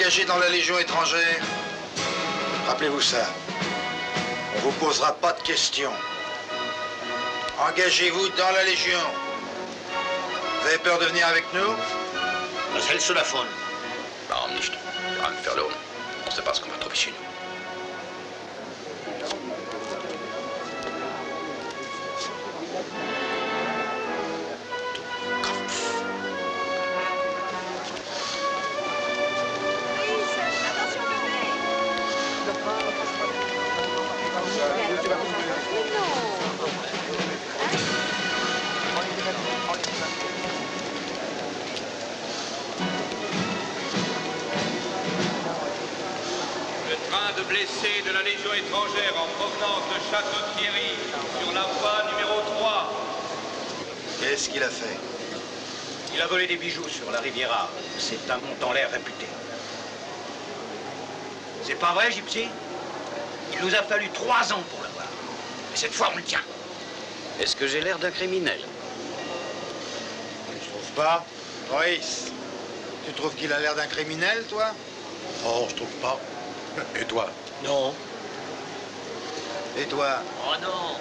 engagé dans la Légion étrangère. Rappelez-vous ça. On vous posera pas de questions. Engagez-vous dans la Légion. Vous avez peur de venir avec nous? Was hältst du davon? Warum nicht? Wir haben verloren. On sait pas ce qu'on va trouver chez nous. De blessés de la Légion étrangère en provenance de Château-Thierry sur la voie numéro 3. Qu'est-ce qu'il a fait? Il a volé des bijoux sur la Riviera. C'est un montant l'air réputé. C'est pas vrai, Gypsy? Il nous a fallu 3 ans pour l'avoir. Mais cette fois, on le tient. Est-ce que j'ai l'air d'un criminel? Je trouve pas. Maurice, tu trouves qu'il a l'air d'un criminel, toi? Oh, je trouve pas. Et toi? Non. Et toi? Oh non.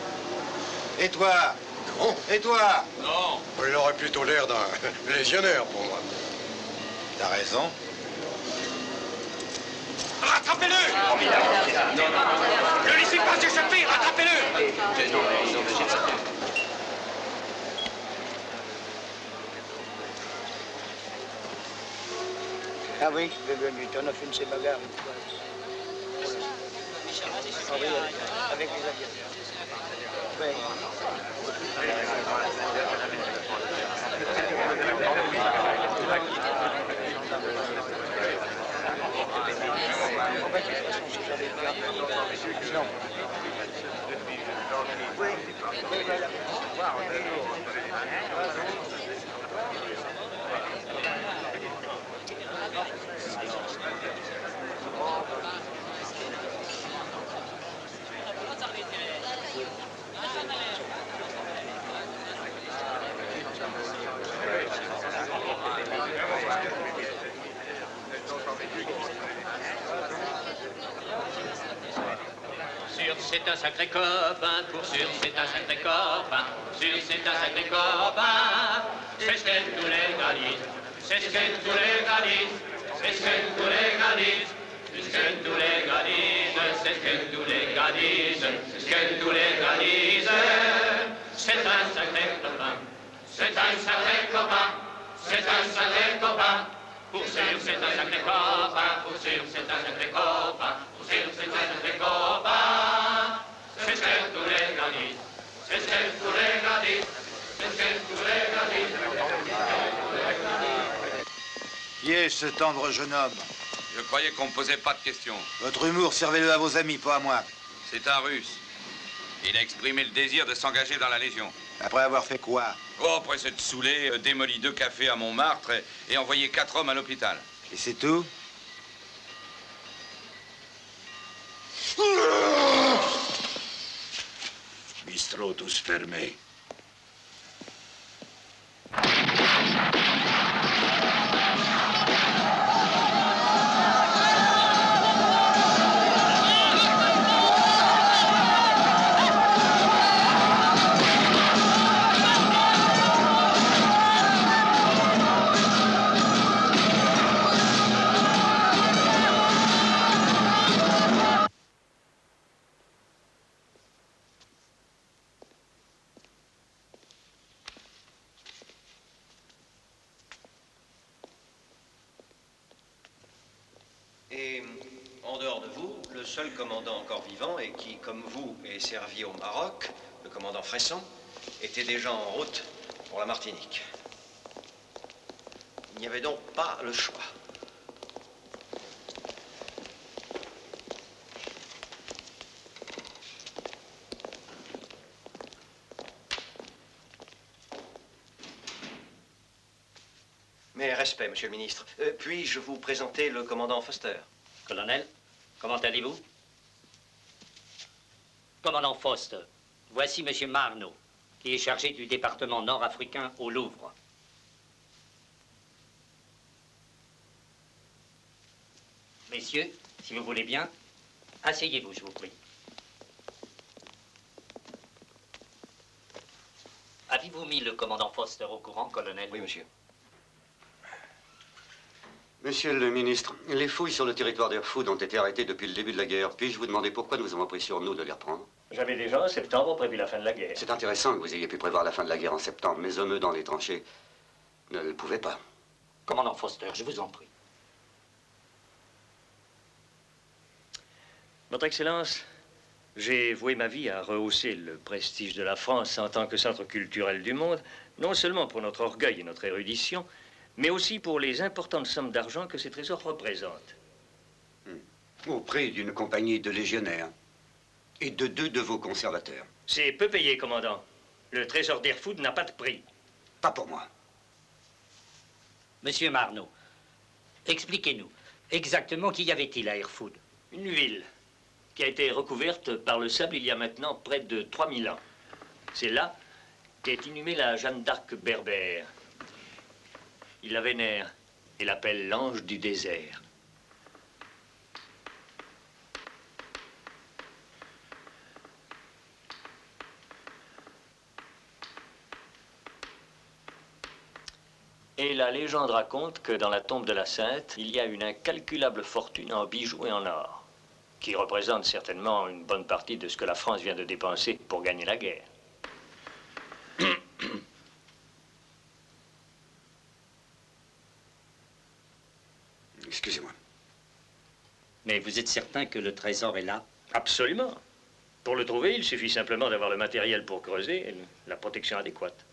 Et toi? Non. Et toi? Non. Il aurait plutôt l'air d'un légionnaire pour moi. T'as raison. Rattrapez-le! Ne laissez pas s'échapper! Rattrapez-le! Ah oui, bienvenue. On a fait une ces bagarres une fois. Ah oui, avec les aviateurs. Oui. C'est un sacré copain, pour sûr c'est un sacré copain, sûr c'est un sacré copain. C'est ce qu'elle nous légalise, c'est ce qu'elle nous légalise, c'est ce qu'elle nous légalise, c'est ce qu'elle nous légalise, c'est ce qu'elle nous légalise, c'est ce qu'elle nous légalise. C'est un sacré copain, c'est un sacré copain, c'est un sacré copain. Pour sûr c'est un sacré copain, pour sûr c'est un sacré copain, pour sûr c'est un sacré copain. C'est ce qu'elle nous légalise, c'est ce qu'elle nous légalise, c'est ce qu'elle nous légalise. Qui est ce tendre jeune homme? Je croyais qu'on me posait pas de questions. Votre humour, servez-le à vos amis, pas à moi. C'est un Russe. Il a exprimé le désir de s'engager dans la Légion. Après avoir fait quoi? Oh, après s'être saoulé, démoli 2 cafés à Montmartre et envoyé 4 hommes à l'hôpital. Et c'est tout? Bistrot tous fermés. Et en dehors de vous, le seul commandant encore vivant et qui, comme vous, est servi au Maroc, le commandant Fresson, était déjà en route pour la Martinique. Il n'y avait donc pas le choix. Mes respects, monsieur le ministre. Puis-je vous présenter le commandant Foster? Colonel, comment allez-vous? Commandant Foster, voici monsieur Marno, qui est chargé du département nord-africain au Louvre. Messieurs, si vous voulez bien, asseyez-vous, je vous prie. Avez-vous mis le commandant Foster au courant, colonel? Oui, monsieur. Monsieur le ministre, les fouilles sur le territoire d'Airfood ont été arrêtées depuis le début de la guerre. Puis-je vous demander pourquoi nous avons pris sur nous de les reprendre? J'avais déjà en septembre prévu la fin de la guerre. C'est intéressant que vous ayez pu prévoir la fin de la guerre en septembre. Mes hommes dans les tranchées ne le pouvaient pas. Commandant Foster, je vous en prie. Votre Excellence, j'ai voué ma vie à rehausser le prestige de la France en tant que centre culturel du monde, non seulement pour notre orgueil et notre érudition, mais aussi pour les importantes sommes d'argent que ces trésors représentent. Au prix d'une compagnie de légionnaires et de 2 de vos conservateurs. C'est peu payé, commandant. Le trésor d'Airfood n'a pas de prix. Pas pour moi. Monsieur Marneau, expliquez-nous, exactement qu'y avait-il à Airfood? Une ville qui a été recouverte par le sable il y a maintenant près de 3000 ans. C'est là qu'est inhumée la Jeanne d'Arc berbère. Il la vénère et l'appelle l'ange du désert. Et la légende raconte que dans la tombe de la Sainte, il y a une incalculable fortune en bijoux et en or, qui représente certainement une bonne partie de ce que la France vient de dépenser pour gagner la guerre. Excusez-moi. Mais vous êtes certain que le trésor est là? Absolument. Pour le trouver, il suffit simplement d'avoir le matériel pour creuser et la protection adéquate.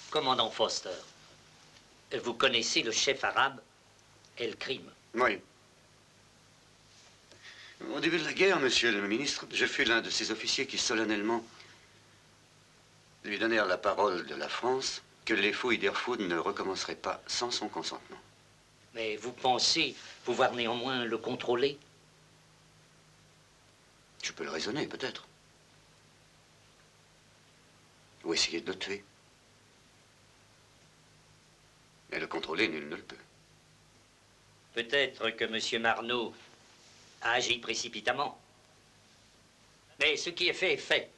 Commandant Foster, vous connaissez le chef arabe El-Krim? Oui. Au début de la guerre, monsieur le ministre, je fus l'un de ces officiers qui solennellement lui donnèrent la parole de la France que les fouilles d'Airfood ne recommenceraient pas sans son consentement. Mais vous pensez pouvoir néanmoins le contrôler? Je peux le raisonner, peut-être. Ou essayer de le tuer. Mais le contrôler, nul ne le peut. Peut-être que M. Marneau a agi précipitamment. Mais ce qui est fait est fait.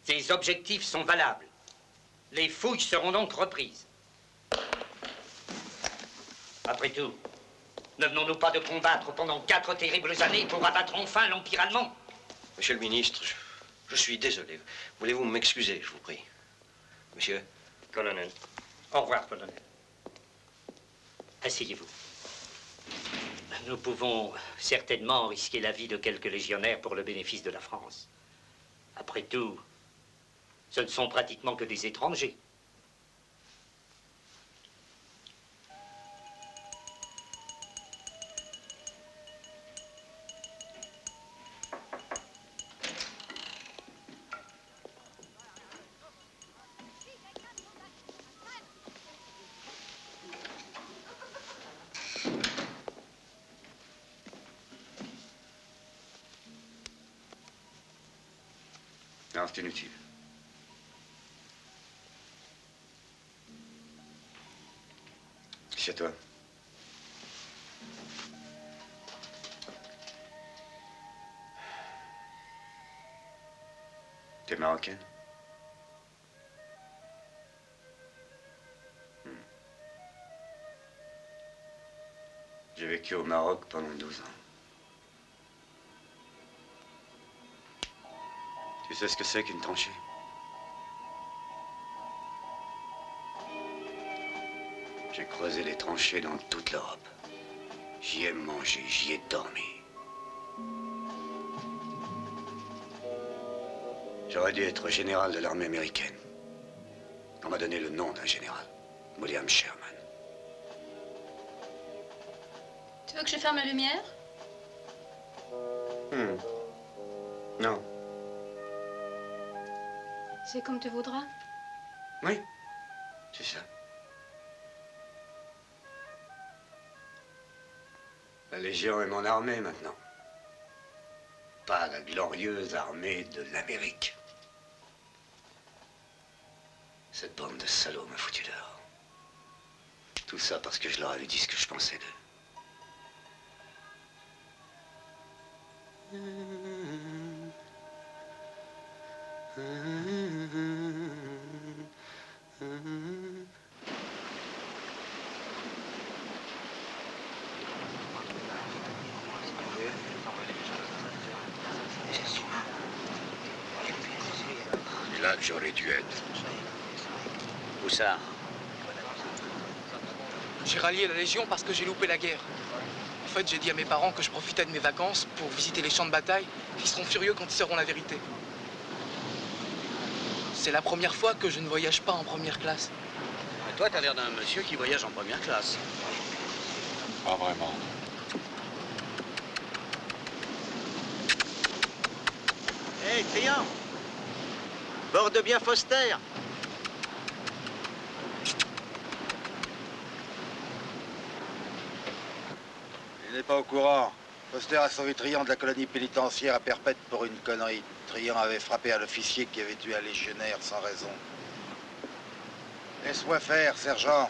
Ses objectifs sont valables. Les fouilles seront donc reprises. Après tout, ne venons-nous pas de combattre pendant 4 terribles années pour abattre enfin l'Empire allemand? Monsieur le ministre, je suis désolé. Voulez-vous m'excuser, je vous prie? Monsieur? Colonel. Au revoir, colonel. Asseyez-vous. Nous pouvons certainement risquer la vie de quelques légionnaires pour le bénéfice de la France. Après tout, ce ne sont pratiquement que des étrangers. Non, c'est inutile. C'est à toi. T'es marocaine? J'ai vécu au Maroc pendant 12 ans. Tu sais ce que c'est qu'une tranchée? J'ai creusé les tranchées dans toute l'Europe. J'y ai mangé, j'y ai dormi. J'aurais dû être général de l'armée américaine. On m'a donné le nom d'un général, William Sherman. Tu veux que je ferme la lumière? Non. C'est comme tu voudras. Oui, c'est ça. La Légion est mon armée maintenant. Pas la glorieuse armée de l'Amérique. Cette bande de salauds m'a foutu dehors. Tout ça parce que je leur avais dit ce que je pensais d'eux. C'est là que j'aurais dû être. Où ça? J'ai rallié la Légion parce que j'ai loupé la guerre. En fait, j'ai dit à mes parents que je profitais de mes vacances pour visiter les champs de bataille, qu'ils seront furieux quand ils sauront la vérité. C'est la première fois que je ne voyage pas en première classe. Mais toi, t'as l'air d'un monsieur qui voyage en première classe. Pas vraiment. Hé, client! Borde bien Foster! Il n'est pas au courant. Foster a sauvé Trian de la colonie pénitentiaire à Perpète pour une connerie. Trian avait frappé un officier qui avait tué un légionnaire sans raison. Laisse-moi faire, sergent.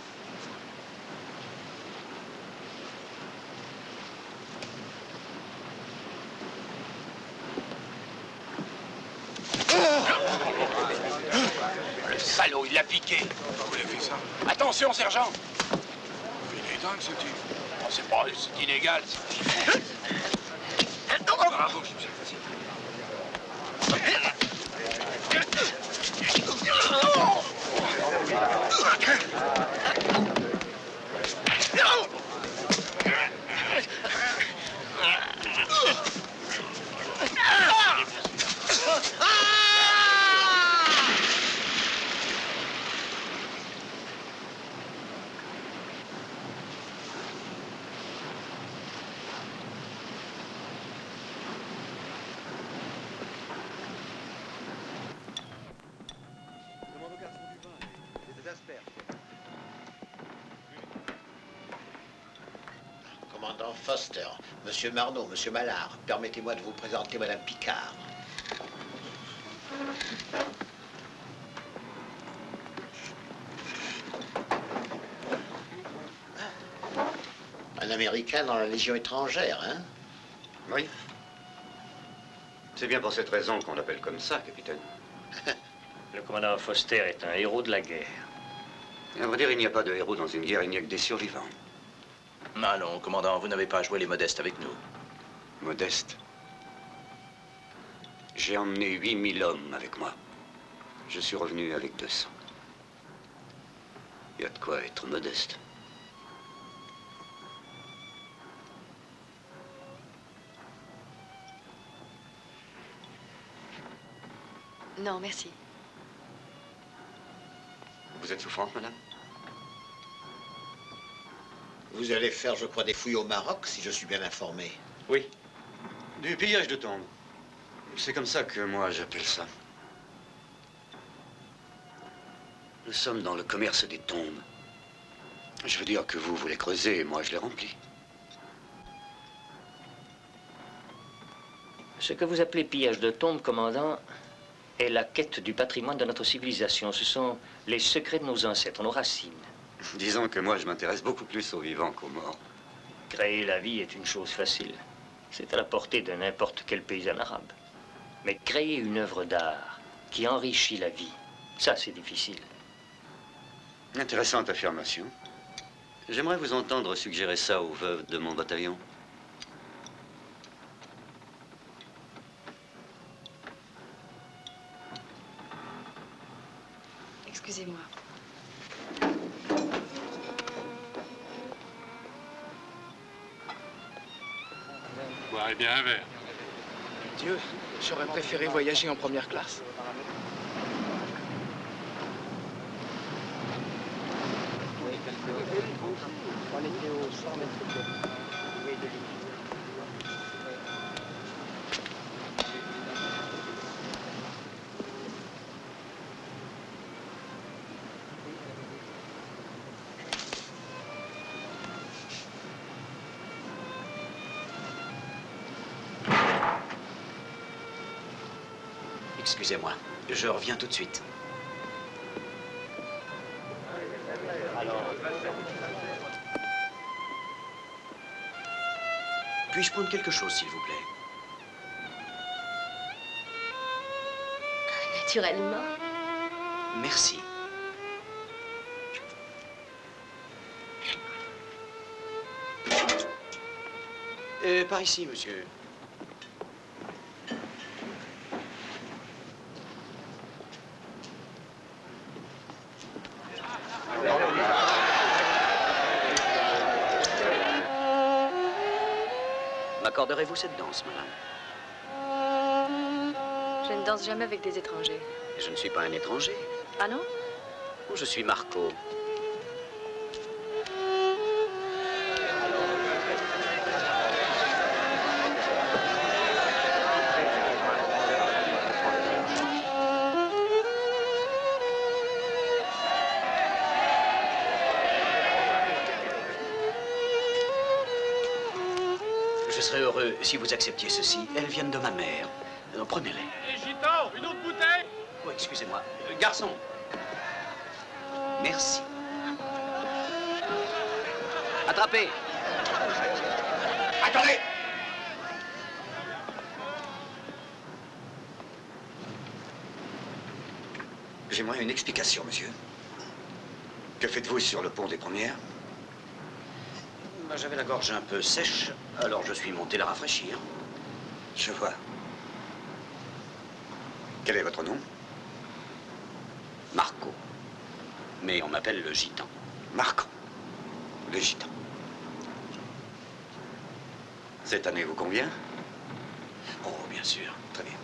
Le salaud, il l'a piqué. Vous l'avez fait ça? Attention, sergent! Il est dingue, ce type. Oh, c'est pas... c'est illégal. Bravo, Commandant Foster, Monsieur Marneau, Monsieur Mallard, permettez-moi de vous présenter Madame Picard. Un Américain dans la Légion étrangère, hein? Oui. C'est bien pour cette raison qu'on l'appelle comme ça, capitaine. Le commandant Foster est un héros de la guerre. À vrai dire, il n'y a pas de héros dans une guerre, il n'y a que des survivants. Allons, commandant, vous n'avez pas joué les modestes avec nous. Modeste. J'ai emmené 8000 hommes avec moi. Je suis revenu avec 200. Il y a de quoi être modeste. Non, merci. Vous êtes souffrante, madame? Vous allez faire, je crois, des fouilles au Maroc, si je suis bien informé. Oui. Du pillage de tombes. C'est comme ça que moi j'appelle ça. Nous sommes dans le commerce des tombes. Je veux dire que vous les creusez et moi je les remplis. Ce que vous appelez pillage de tombes, commandant, est la quête du patrimoine de notre civilisation. Ce sont les secrets de nos ancêtres, nos racines. Disons que moi je m'intéresse beaucoup plus aux vivants qu'aux morts. Créer la vie est une chose facile. C'est à la portée de n'importe quel paysan arabe. Mais créer une œuvre d'art qui enrichit la vie, ça c'est difficile. Intéressante affirmation. J'aimerais vous entendre suggérer ça aux veuves de mon bataillon. Excusez-moi. Boirez bien un verre. Dieu, j'aurais préféré voyager en première classe. Excusez-moi, je reviens tout de suite. Puis-je prendre quelque chose, s'il vous plaît? naturellement. Merci. Par ici, monsieur. M'accorderez-vous cette danse, madame? Je ne danse jamais avec des étrangers. Je ne suis pas un étranger. Ah non? Je suis Marco. Je serais heureux si vous acceptiez ceci. Elles viennent de ma mère. Prenez-les. Et Gitan, une autre bouteille? Oh, excusez-moi. Garçon. Merci. Attrapez. Attendez! J'aimerais une explication, monsieur. Que faites-vous sur le pont des Premières? J'avais la gorge un peu sèche, alors je suis monté la rafraîchir. Je vois. Quel est votre nom? Marco. Mais on m'appelle le gitan. Marco. Le gitan. Cette année vous convient? Oh, bien sûr. Très bien.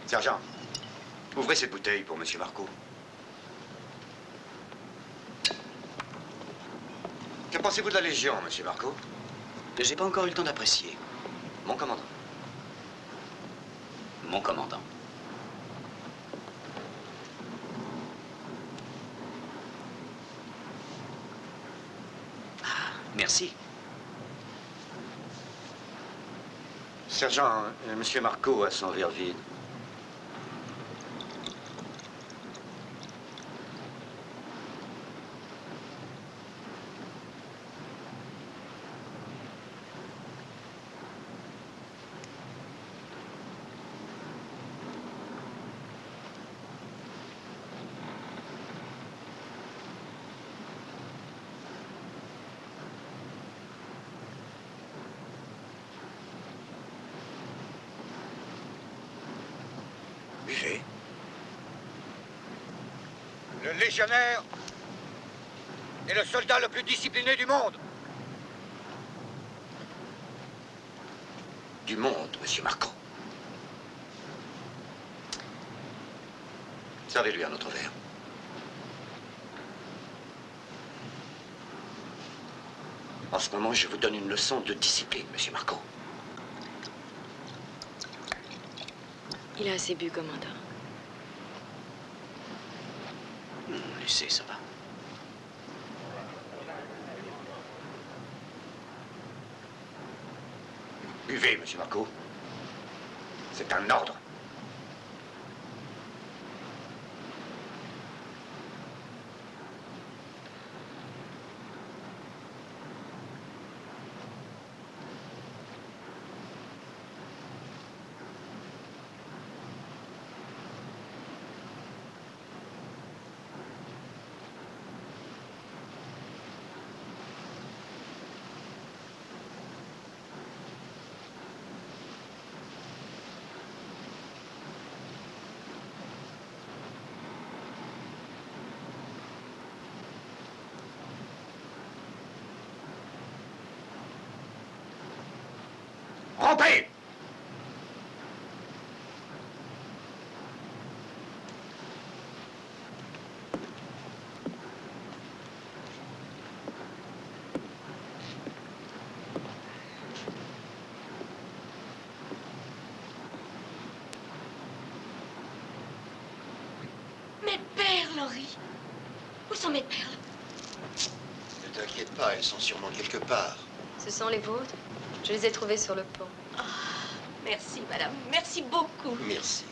Sergent, ouvrez cette bouteille pour monsieur Marco. Que pensez-vous de la Légion, monsieur Marco? J'ai pas encore eu le temps d'apprécier. Mon commandant. Mon commandant. Ah, merci. Sergent, monsieur Marco a son verre vide. Buvez. Le légionnaire est le soldat le plus discipliné du monde. Du monde, monsieur Marco. Servez-lui un autre verre. En ce moment, je vous donne une leçon de discipline, monsieur Marco. Il a assez bu, commandant. Laissez, ça va. Buvez, monsieur Marco. C'est un ordre. Rompez! Mes perles, Henri. Où sont mes perles? Ne t'inquiète pas, elles sont sûrement quelque part. Ce sont les vôtres. Je les ai trouvées sur le pont. Ah, merci, madame. Merci beaucoup. Merci.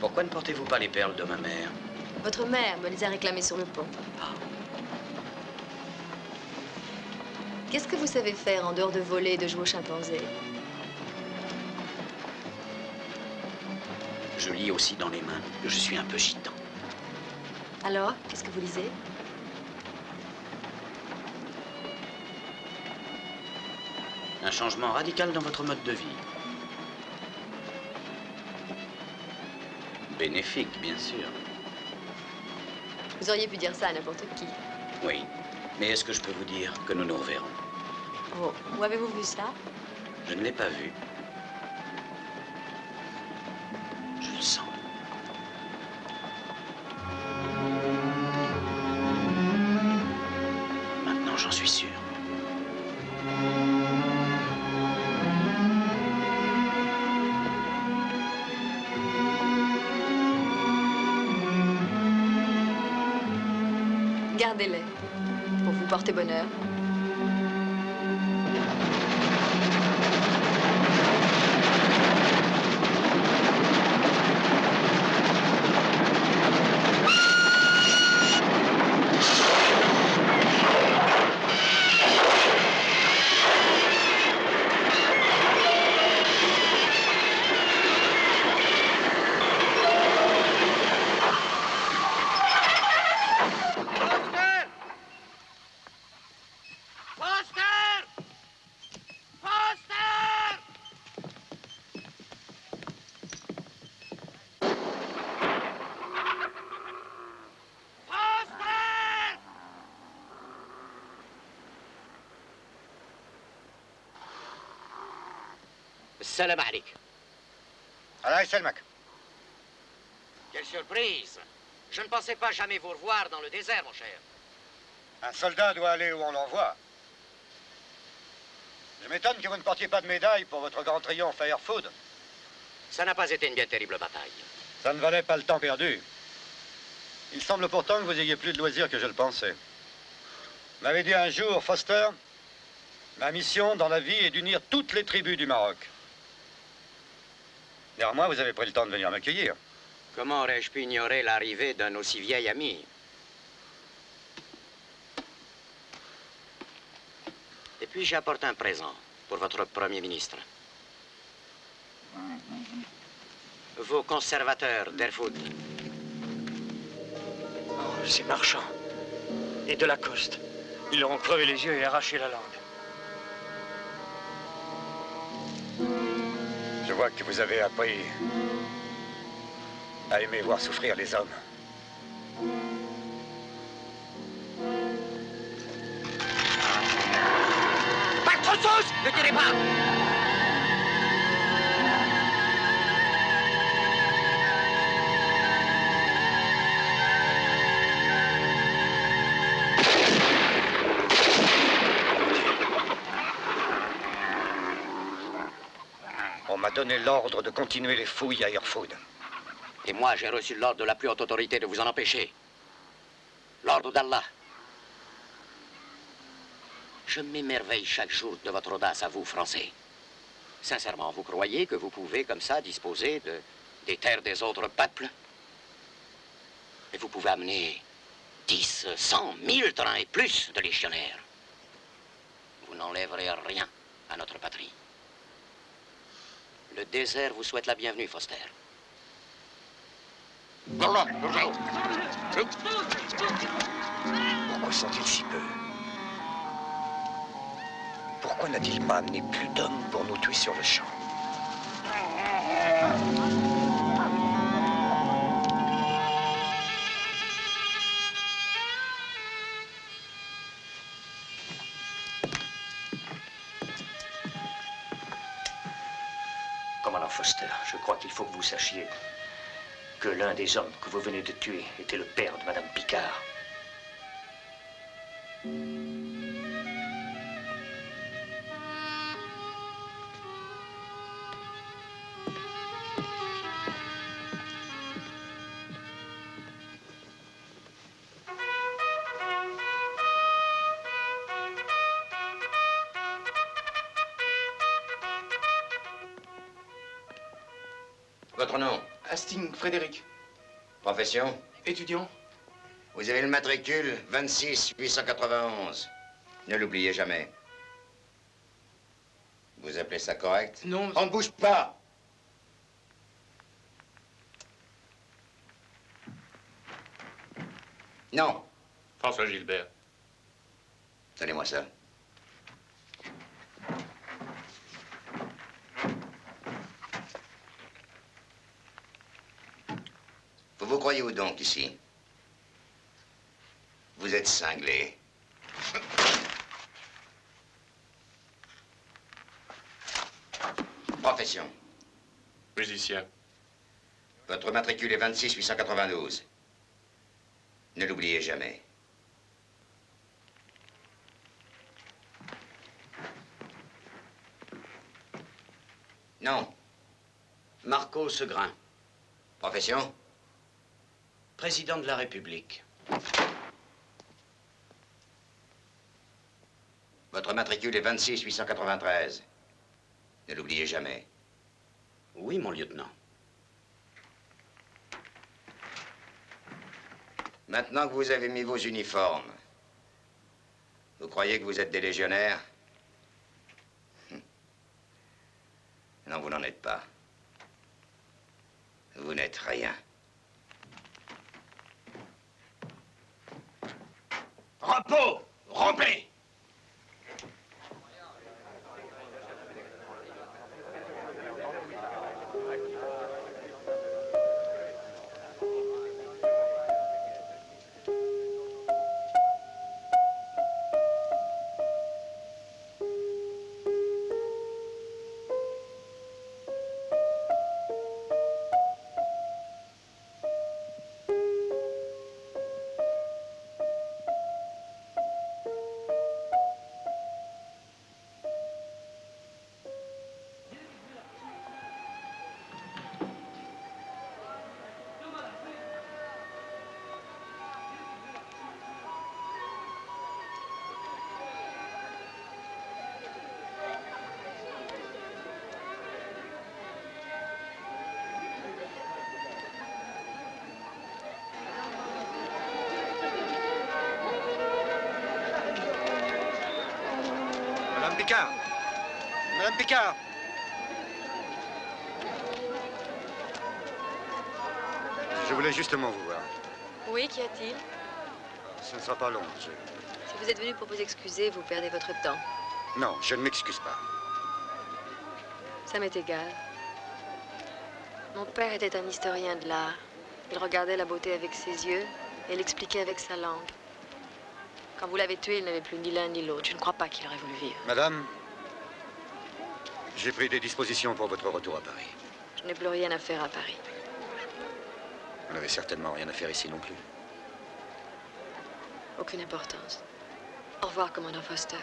Pourquoi ne portez-vous pas les perles de ma mère? Votre mère me les a réclamées sur le pont. Qu'est-ce que vous savez faire en dehors de voler et de jouer aux chimpanzés? Je lis aussi dans les mains. Je suis un peu gitan. Alors, qu'est-ce que vous lisez? Un changement radical dans votre mode de vie. Bénéfique, bien sûr. Vous auriez pu dire ça à n'importe qui. Oui. Mais est-ce que je peux vous dire que nous nous reverrons? Oh, où avez-vous vu ça? Je ne l'ai pas vu. Je le sens. Maintenant, j'en suis sûr. Gardez-les pour vous porter bonheur. Salam alaikum. Allah Selmak. Quelle surprise! Je ne pensais pas jamais vous revoir dans le désert, mon cher. Un soldat doit aller où on l'envoie. Je m'étonne que vous ne portiez pas de médaille pour votre grand triomphe à Erfoud. Ça n'a pas été une bien terrible bataille. Ça ne valait pas le temps perdu. Il semble pourtant que vous ayez plus de loisirs que je le pensais. Vous m'avez dit un jour, Foster, ma mission dans la vie est d'unir toutes les tribus du Maroc. Néanmoins, vous avez pris le temps de venir m'accueillir. Comment aurais-je pu ignorer l'arrivée d'un aussi vieil ami? Et puis j'apporte un présent pour votre Premier ministre. Vos conservateurs d'Erfoud. Oh, ces marchands. Et de Lacoste. Ils leur ont crevé les yeux et arraché la langue. Je vois que vous avez appris à aimer voir souffrir les hommes. Pas trop de sauce! Ne tirez pas! On m'a donné l'ordre de continuer les fouilles à Erfoud. Et moi, j'ai reçu l'ordre de la plus haute autorité de vous en empêcher. L'ordre d'Allah. Je m'émerveille chaque jour de votre audace à vous, Français. Sincèrement, vous croyez que vous pouvez, comme ça, disposer des terres des autres peuples? Et vous pouvez amener 10, 100, 1000 trains et plus de légionnaires. Vous n'enlèverez rien à notre patrie. Le désert vous souhaite la bienvenue, Foster. Pourquoi sont-ils si peu? Pourquoi n'a-t-il pas amené plus d'hommes pour nous tuer sur le champ? Commandant Foster, je crois qu'il faut que vous sachiez que l'un des hommes que vous venez de tuer était le père de Madame Picard. Votre nom? Hastings Frédéric. Profession? Étudiant. Vous avez le matricule 26 891. Ne l'oubliez jamais. Vous appelez ça correct? Non. On ne bouge pas! Non. François Gilbert. Donnez-moi ça. Vous croyez où donc ici? Vous êtes cinglé. Profession. Musicien. Votre matricule est 26 892. Ne l'oubliez jamais. Non. Marco Segrin. Profession? Président de la République. Votre matricule est 26 893. Ne l'oubliez jamais. Oui, mon lieutenant. Maintenant que vous avez mis vos uniformes, vous croyez que vous êtes des légionnaires? Non, vous n'en êtes pas. Vous n'êtes rien. Repos! Rompez! Madame Picard! Madame Picard! Je voulais justement vous voir. Oui, qu'y a-t-il? Ce ne sera pas long. Si vous êtes venu pour vous excuser, vous perdez votre temps. Non, je ne m'excuse pas. Ça m'est égal. Mon père était un historien de l'art. Il regardait la beauté avec ses yeux et l'expliquait avec sa langue. Quand vous l'avez tué, il n'avait plus ni l'un ni l'autre. Je ne crois pas qu'il aurait voulu vivre. Madame, j'ai pris des dispositions pour votre retour à Paris. Je n'ai plus rien à faire à Paris. Vous n'avez certainement rien à faire ici non plus. Aucune importance. Au revoir, commandant Foster.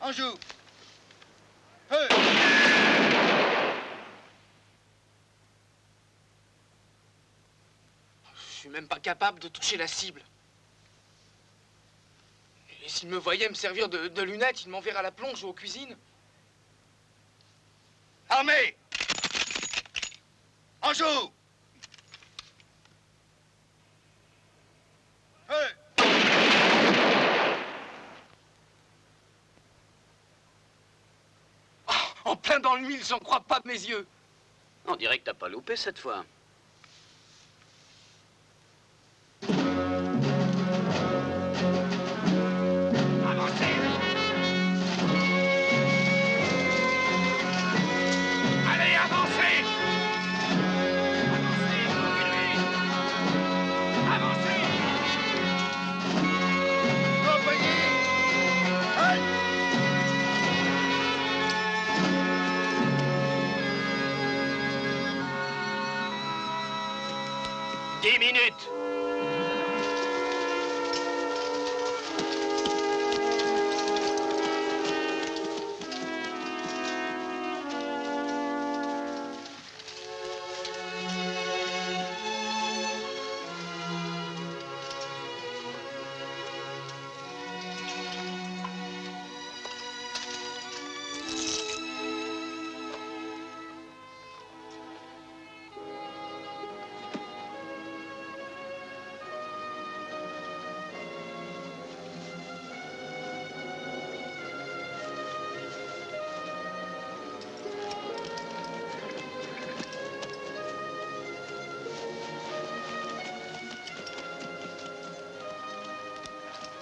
Anjou. Feu. Je suis même pas capable de toucher la cible. Et s'il me voyait me servir de lunettes, il m'enverrait à la plonge ou aux cuisines. Armée! En joue! Feu! En plein dans le mille, j'en crois pas de mes yeux. On dirait que t'as pas loupé cette fois. Allez, avancez! Avancez! Compagnie! Halt! 10 minutes.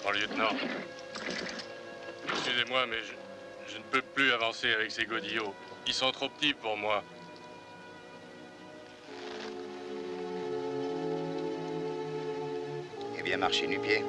Mon lieutenant, excusez-moi, mais je ne peux plus avancer avec ces godillots. Ils sont trop petits pour moi. Eh bien, marchez nu-pied.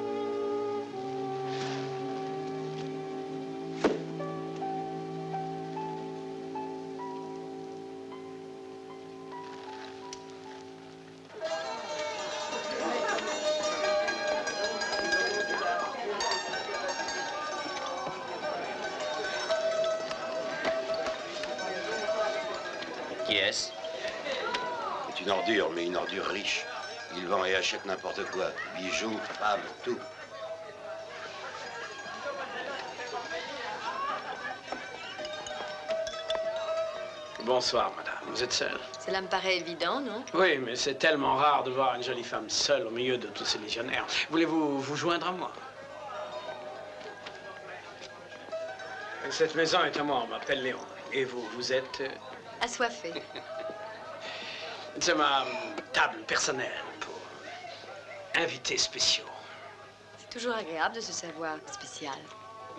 Qui est-ce? C'est une ordure, mais une ordure riche. Il vend et achète n'importe quoi. Bijoux, femmes, tout. Bonsoir, madame. Vous êtes seule? Cela me paraît évident, non? Oui, mais c'est tellement rare de voir une jolie femme seule au milieu de tous ces légionnaires. Voulez-vous vous joindre à moi? Cette maison est à moi, on m'appelle Léon. Et vous, vous êtes... Assoiffé. C'est ma table personnelle pour invités spéciaux. C'est toujours agréable de se savoir spécial.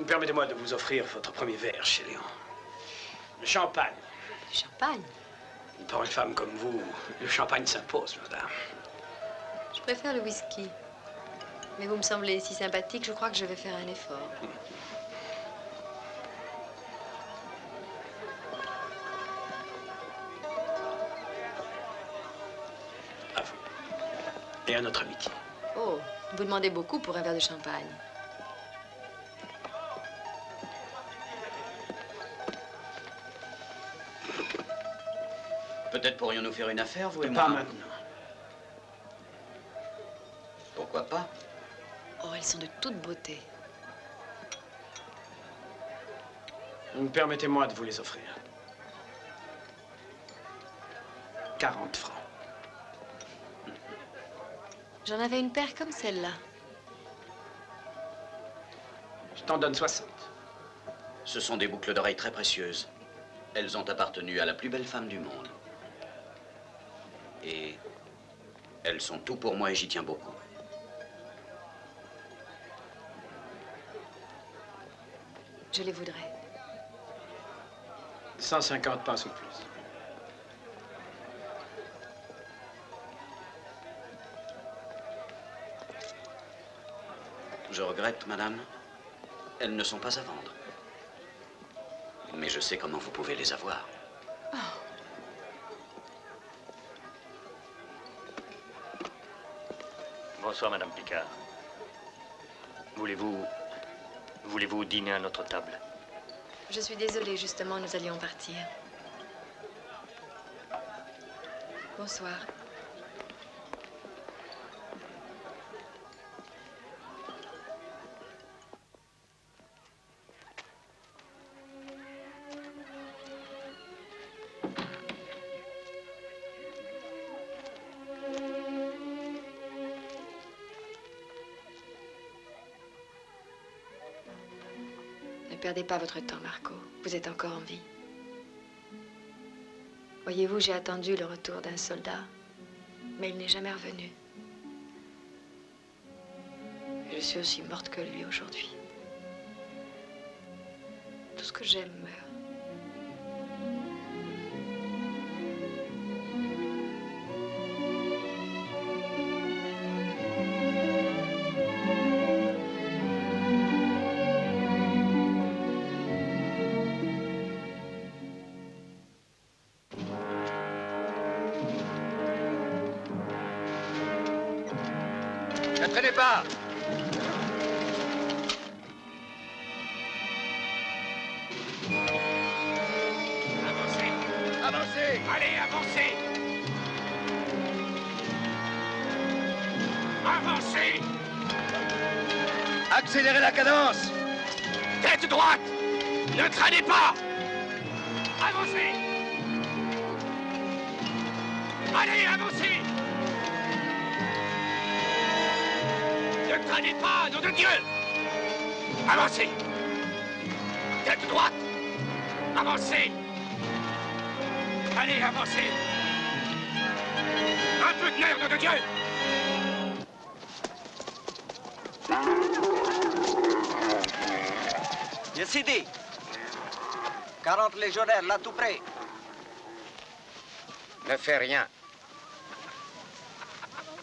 Permettez-moi de vous offrir votre premier verre chez Léon. Le champagne. Du champagne? Pour une femme comme vous, le champagne s'impose, madame. Je préfère le whisky. Mais vous me semblez si sympathique, je crois que je vais faire un effort. À vous. Et à notre amitié. Oh, vous demandez beaucoup pour un verre de champagne. Peut-être pourrions-nous faire une affaire, vous et Pas moi? maintenant. Pourquoi pas? Oh, elles sont de toute beauté. Permettez-moi de vous les offrir. 40 francs. J'en avais une paire comme celle-là. Je t'en donne 60. Ce sont des boucles d'oreilles très précieuses. Elles ont appartenu à la plus belle femme du monde. Et elles sont tout pour moi et j'y tiens beaucoup. Je les voudrais. 150 pas ou plus. Je regrette, madame. Elles ne sont pas à vendre. Mais je sais comment vous pouvez les avoir. Bonsoir, Madame Picard. Voulez-vous dîner à notre table? Je suis désolée, justement, nous allions partir. Bonsoir. perdez pas votre temps, Marco. Vous êtes encore en vie. Voyez-vous, j'ai attendu le retour d'un soldat, mais il n'est jamais revenu. Je suis aussi morte que lui aujourd'hui. Tout ce que j'aime meurt. Ne traînez pas! Avancez! Avancez! Allez, avancez! Avancez! Accélérez la cadence! Tête droite! Ne traînez pas! Avancez! Allez, avancez! Ne traînez pas, nom de Dieu! Avancez! Tête droite! Avancez! Allez, avancez! Un peu de nerf, nom de Dieu! Yacidi! 40 légionnaires, là tout près. Ne fais rien.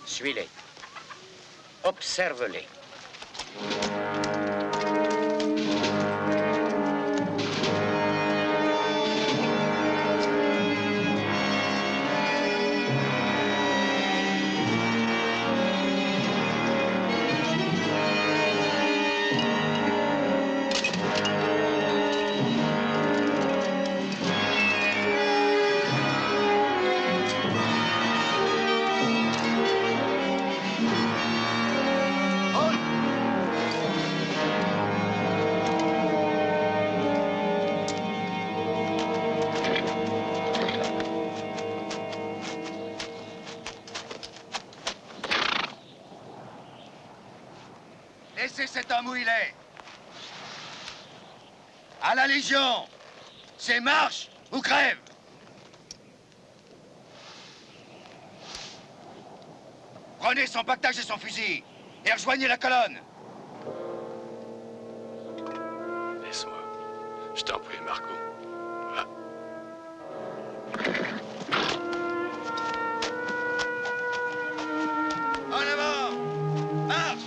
Suis-les. Observe-les. Laissez cet homme où il est. À la Légion, c'est marche ou crève. Prenez son pactage et son fusil et rejoignez la colonne. Laisse-moi. Je t'en prie, Marco. Va. En avant! Marche!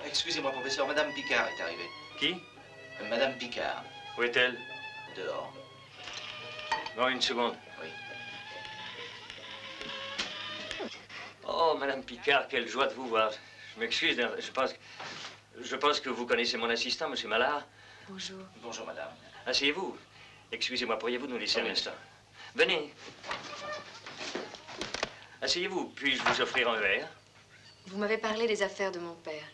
Excusez-moi, professeur, Madame Picard est arrivée. Qui? Madame Picard. Où est-elle? Dehors. Bon, une seconde. Oui. Oh, Madame Picard, quelle joie de vous voir. Je m'excuse, je pense que vous connaissez mon assistant, Monsieur Mallard. Bonjour. Bonjour, madame. Asseyez-vous. Excusez-moi, pourriez-vous nous laisser un instant? Venez. Asseyez-vous, puis-je vous offrir un verre? Vous m'avez parlé des affaires de mon père.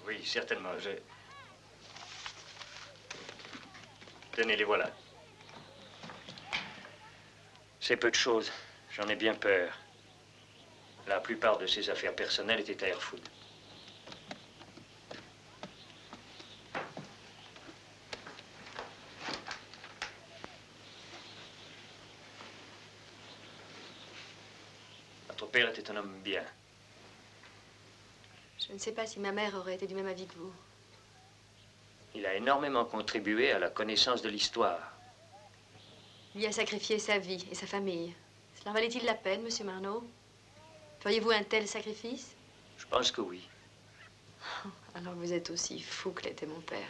Oui, certainement. Tenez, les voilà. C'est peu de choses. J'en ai bien peur. La plupart de ses affaires personnelles étaient à Erfoud. Votre père était un homme bien. Je ne sais pas si ma mère aurait été du même avis que vous. Il a énormément contribué à la connaissance de l'histoire. Lui a sacrifié sa vie et sa famille. Cela valait-il la peine, monsieur Marneau? Feriez-vous un tel sacrifice? Je pense que oui. Alors vous êtes aussi fou que l'était mon père.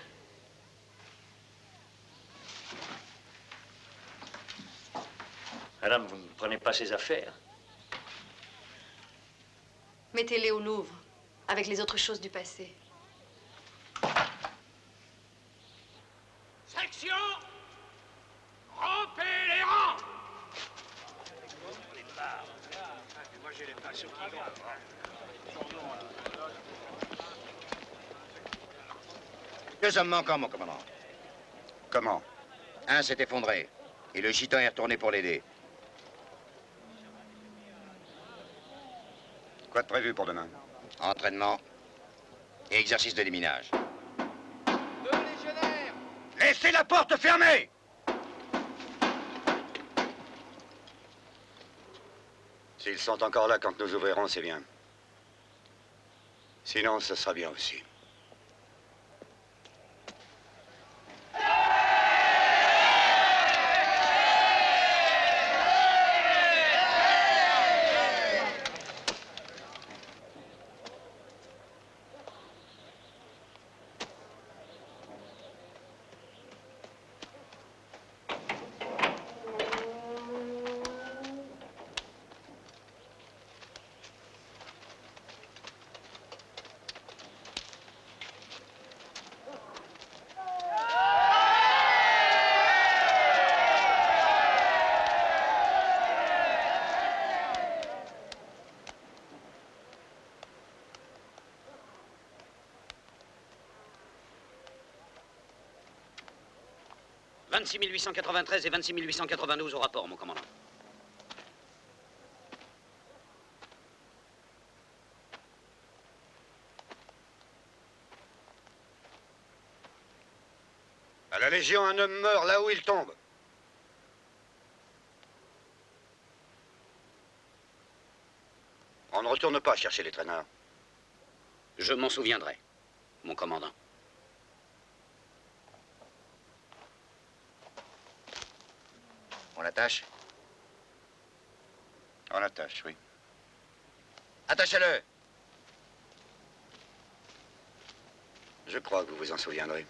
Madame, vous ne prenez pas ses affaires? Mettez-les au Louvre, avec les autres choses du passé. Section! Rompez les rangs! Moi, j'ai les passions qui vont. Deux hommes manquants, mon commandant. Comment? Un s'est effondré, et le gitan est retourné pour l'aider. Quoi de prévu pour demain? Entraînement et exercice de déminage. Deux légionnaires! Laissez la porte fermée! S'ils sont encore là quand nous ouvrirons, c'est bien. Sinon, ce sera bien aussi. « 26 893 et 26 892 au rapport, mon commandant. » À la Légion, un homme meurt là où il tombe. On ne retourne pas chercher les traîneurs. Je m'en souviendrai, mon commandant. On l'attache? On l'attache, oui. Attachez-le! Je crois que vous vous en souviendrez.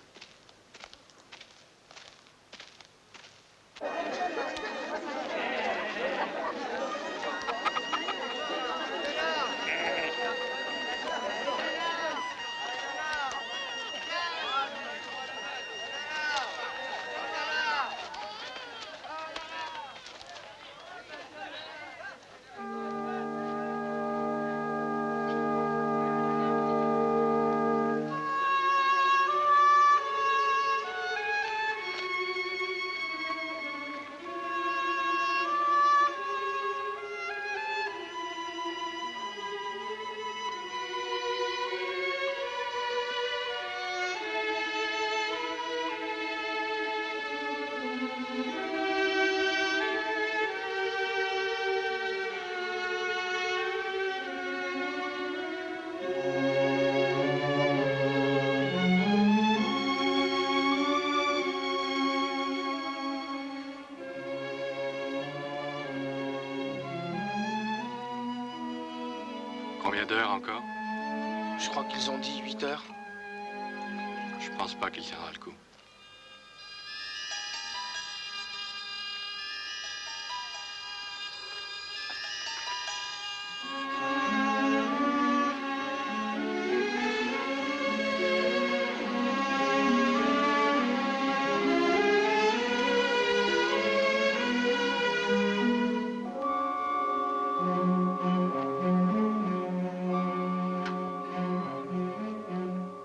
Combien d'heures encore? Je crois qu'ils ont dit 8 heures. Je pense pas qu'il tiendra le coup.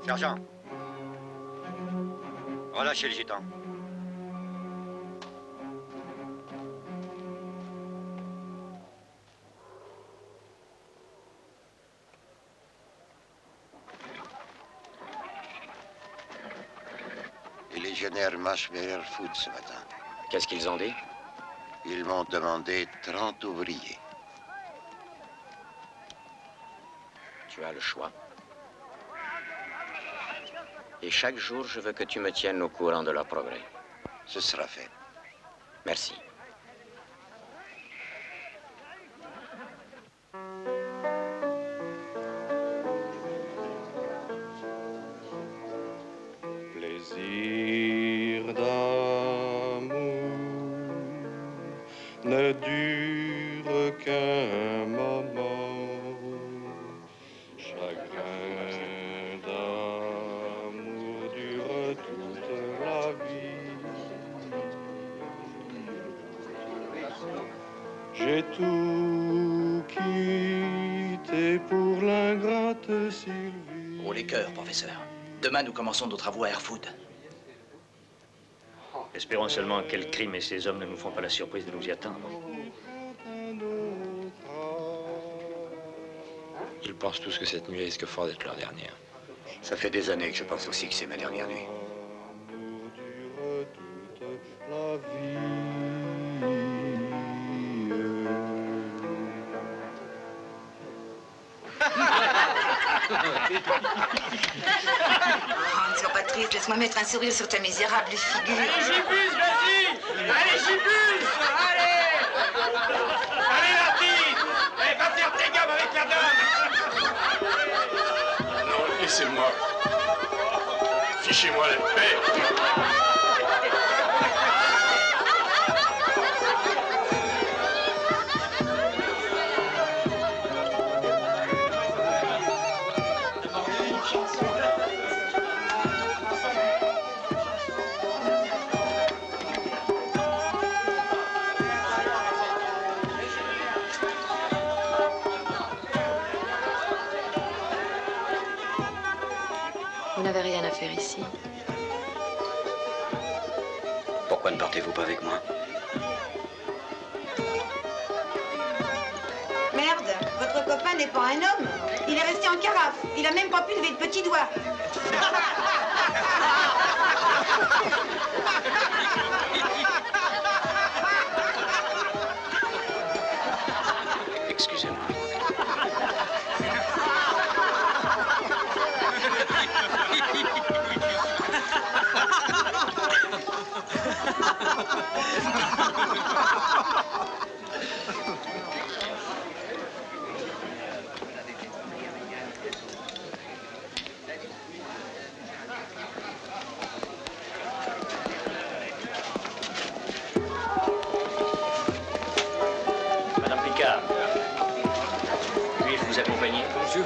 Sergent. Relâchez le gitan. Les légionnaires marchent vers Erfurt ce matin. Qu'est-ce qu'ils ont dit? Ils m'ont demandé 30 ouvriers. Tu as le choix. Et chaque jour, je veux que tu me tiennes au courant de leur progrès. Ce sera fait. Merci. Plaisir d'amour ne dure qu'un moment. Chagrin d'amour dure toute la vie. J'ai tout quitté pour l'ingrate Sylvie. Haut les cœurs, professeur. Demain, nous commençons nos travaux à Airfood. Espérons seulement que quel crime et ces hommes ne nous font pas la surprise de nous y attendre. Ils pensent tous que cette nuit risque fort d'être leur dernière. Ça fait des années que je pense aussi que c'est ma dernière nuit. La vie. Oh, ne sois pas triste, laisse-moi mettre un sourire sur ta misérable figure. Allez, Gibus, vas-y! Allez, Gibus! Allez! Allez, la petite! Allez, va faire tes gammes avec la dame! Non, laissez-moi. Fichez-moi la paix. Vous n'avez rien à faire ici. Pourquoi ne partez-vous pas avec moi? Merde, votre copain n'est pas un homme. Il est resté en carafe. Il a même pas pu lever le petit doigt. Excusez-moi. Madame Picard, puis-je vous accompagner? Monsieur.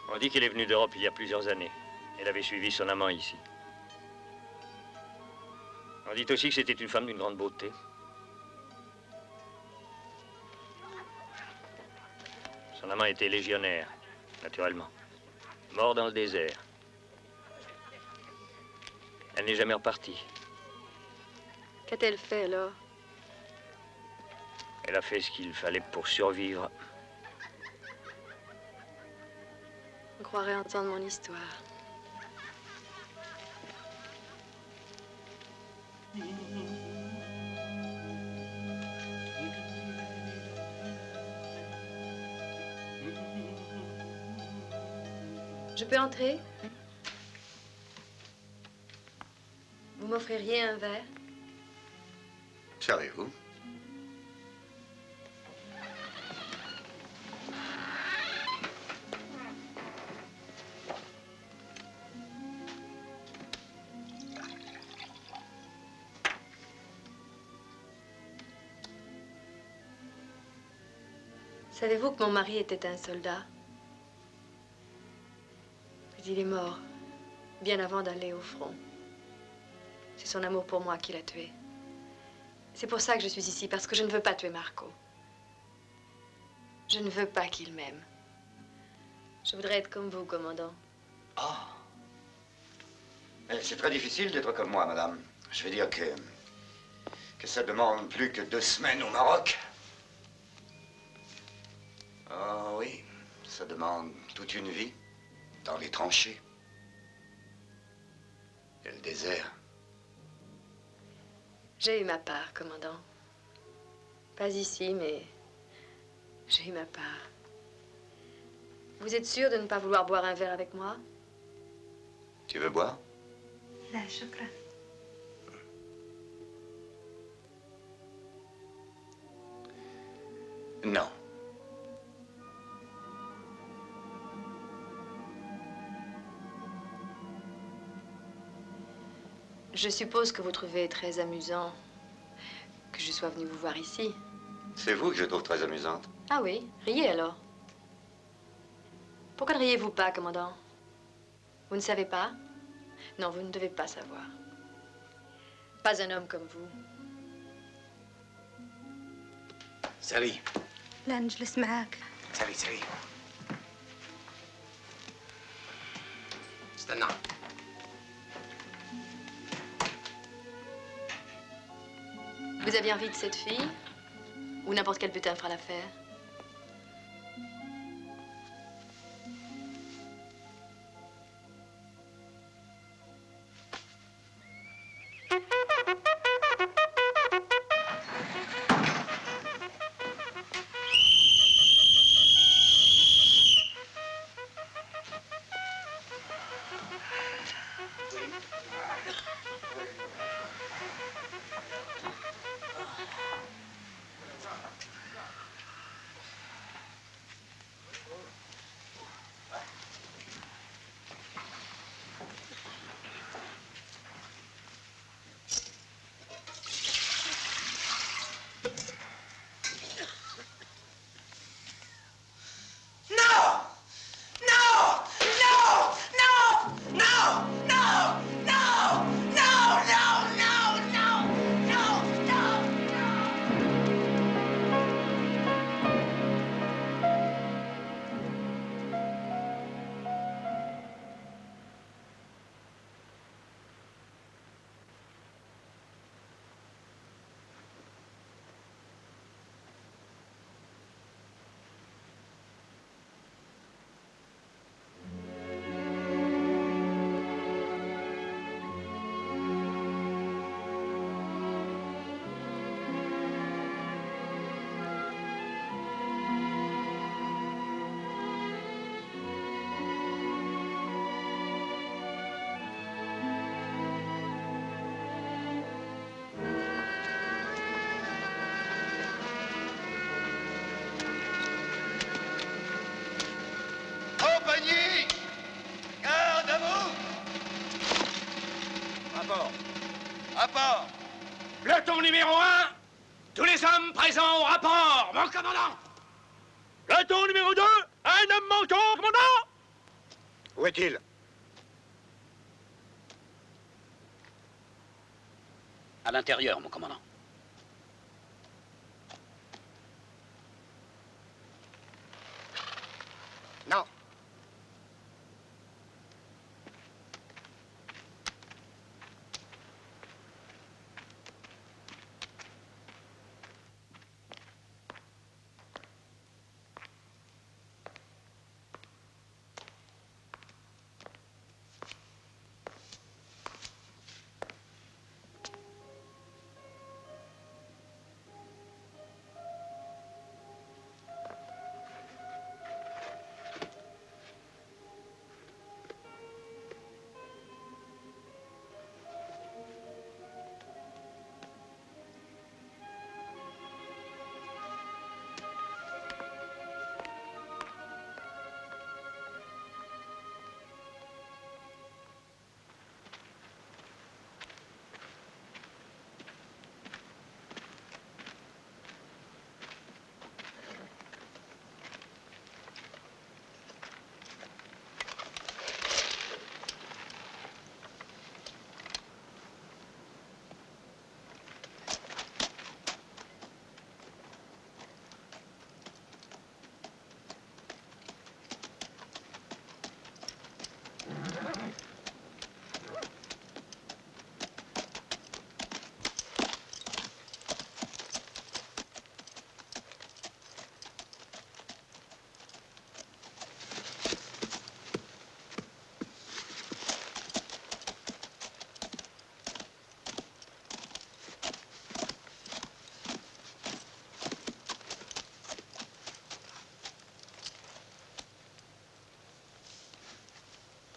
On dit qu'elle est venue d'Europe il y a plusieurs années. Elle avait suivi son amant ici. On dit aussi que c'était une femme d'une grande beauté. Son amant était légionnaire, naturellement. Mort dans le désert. Elle n'est jamais repartie. Qu'a-t-elle fait alors? Elle a fait ce qu'il fallait pour survivre. On croirait entendre mon histoire. Je peux entrer? Vous m'offririez un verre? Servez-vous. Savez-vous que mon mari était un soldat? Mais il est mort, bien avant d'aller au front. C'est son amour pour moi qui l'a tué. C'est pour ça que je suis ici, parce que je ne veux pas tuer Marco. Je ne veux pas qu'il m'aime. Je voudrais être comme vous, commandant. Ah. C'est très difficile d'être comme moi, madame. Je veux dire que ça demande plus que 2 semaines au Maroc. Ah oui, ça demande toute une vie. dans les tranchées. Et le désert. J'ai eu ma part, commandant. Pas ici, mais j'ai eu ma part. Vous êtes sûr de ne pas vouloir boire un verre avec moi? Tu veux boire? لا شكرا. Non. Je suppose que vous trouvez très amusant que je sois venue vous voir ici. C'est vous que je trouve très amusante. Ah oui, riez alors. Pourquoi ne riez-vous pas, commandant? Vous ne savez pas? Non, vous ne devez pas savoir. Pas un homme comme vous. سالي لا نجلس معاك. سالي سالي استنى. Vous aviez envie de cette fille? Ou n'importe quel butin fera l'affaire? Compagnie! Garde à vous! Rapport. Rapport. Peloton numéro 1, tous les hommes présents au rapport, mon commandant. Peloton numéro 2, un homme manquant, commandant. Où est-il? À l'intérieur, mon commandant. Non.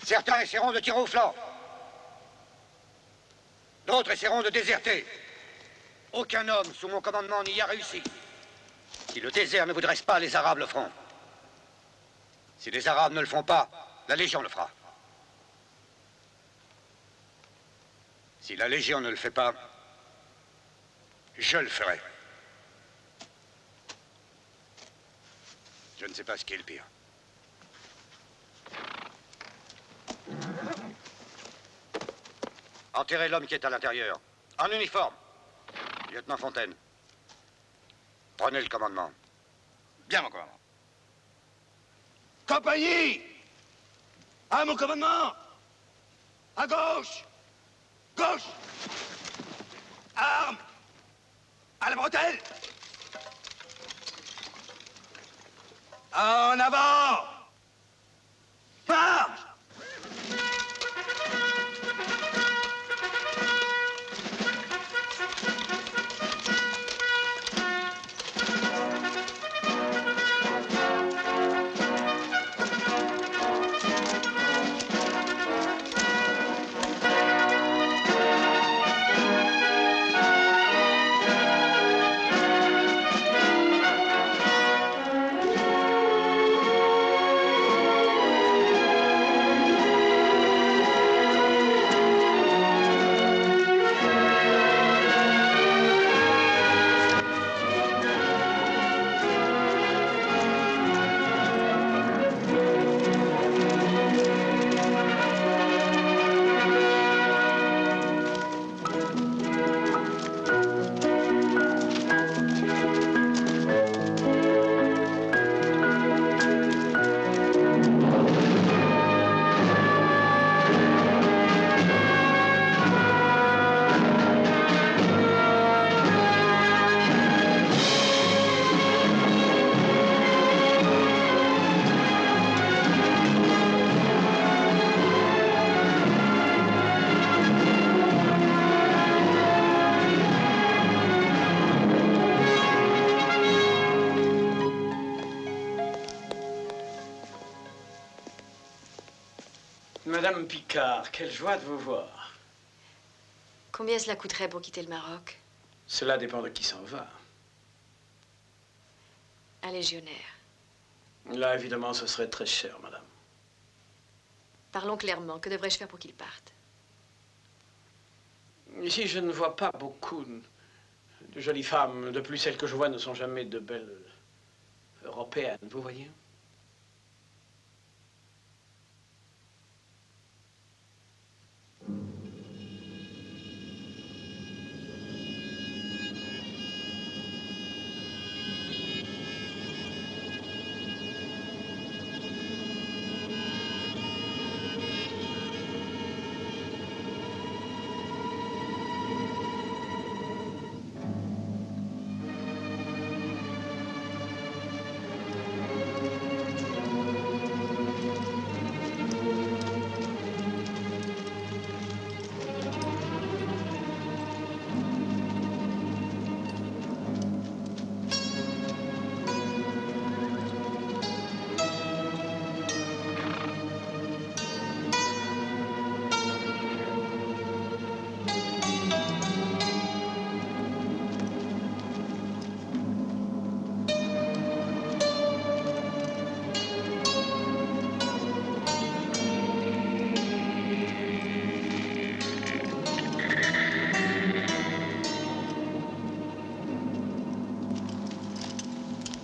Certains essaieront de tirer au flanc. D'autres essaieront de déserter. Aucun homme sous mon commandement n'y a réussi. Si le désert ne vous dresse pas, les Arabes le feront. Si les Arabes ne le font pas, la Légion le fera. Si la Légion ne le fait pas, je le ferai. Je ne sais pas ce qui est le pire. Enterrez l'homme qui est à l'intérieur. En uniforme. Lieutenant Fontaine. Prenez le commandement. Bien, mon commandant. Compagnie! À mon commandement! À gauche! Gauche! Armes! À la bretelle! En avant! Marche! Madame Picard, quelle joie de vous voir. Combien cela coûterait pour quitter le Maroc? Cela dépend de qui s'en va. Un légionnaire. Là, évidemment, ce serait très cher, madame. Parlons clairement. Que devrais-je faire pour qu'il parte? Ici, je ne vois pas beaucoup de jolies femmes. De plus, celles que je vois ne sont jamais de belles européennes, vous voyez?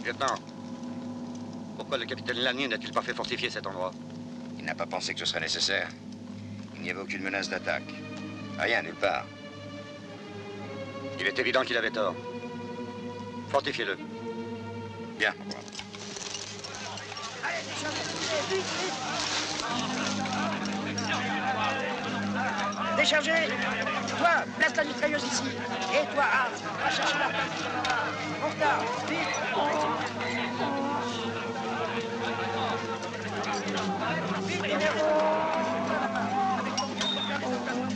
Lieutenant, pourquoi le capitaine Lanier n'a-t-il pas fait fortifier cet endroit? Il n'a pas pensé que ce serait nécessaire. Il n'y avait aucune menace d'attaque. Rien, nulle part. Il est évident qu'il avait tort. Fortifiez-le. Bien. Déchargez! Toi, place la mitrailleuse ici. Et toi, Arne, va chercher la place. En retard, vite! Vite, démerdez-vous!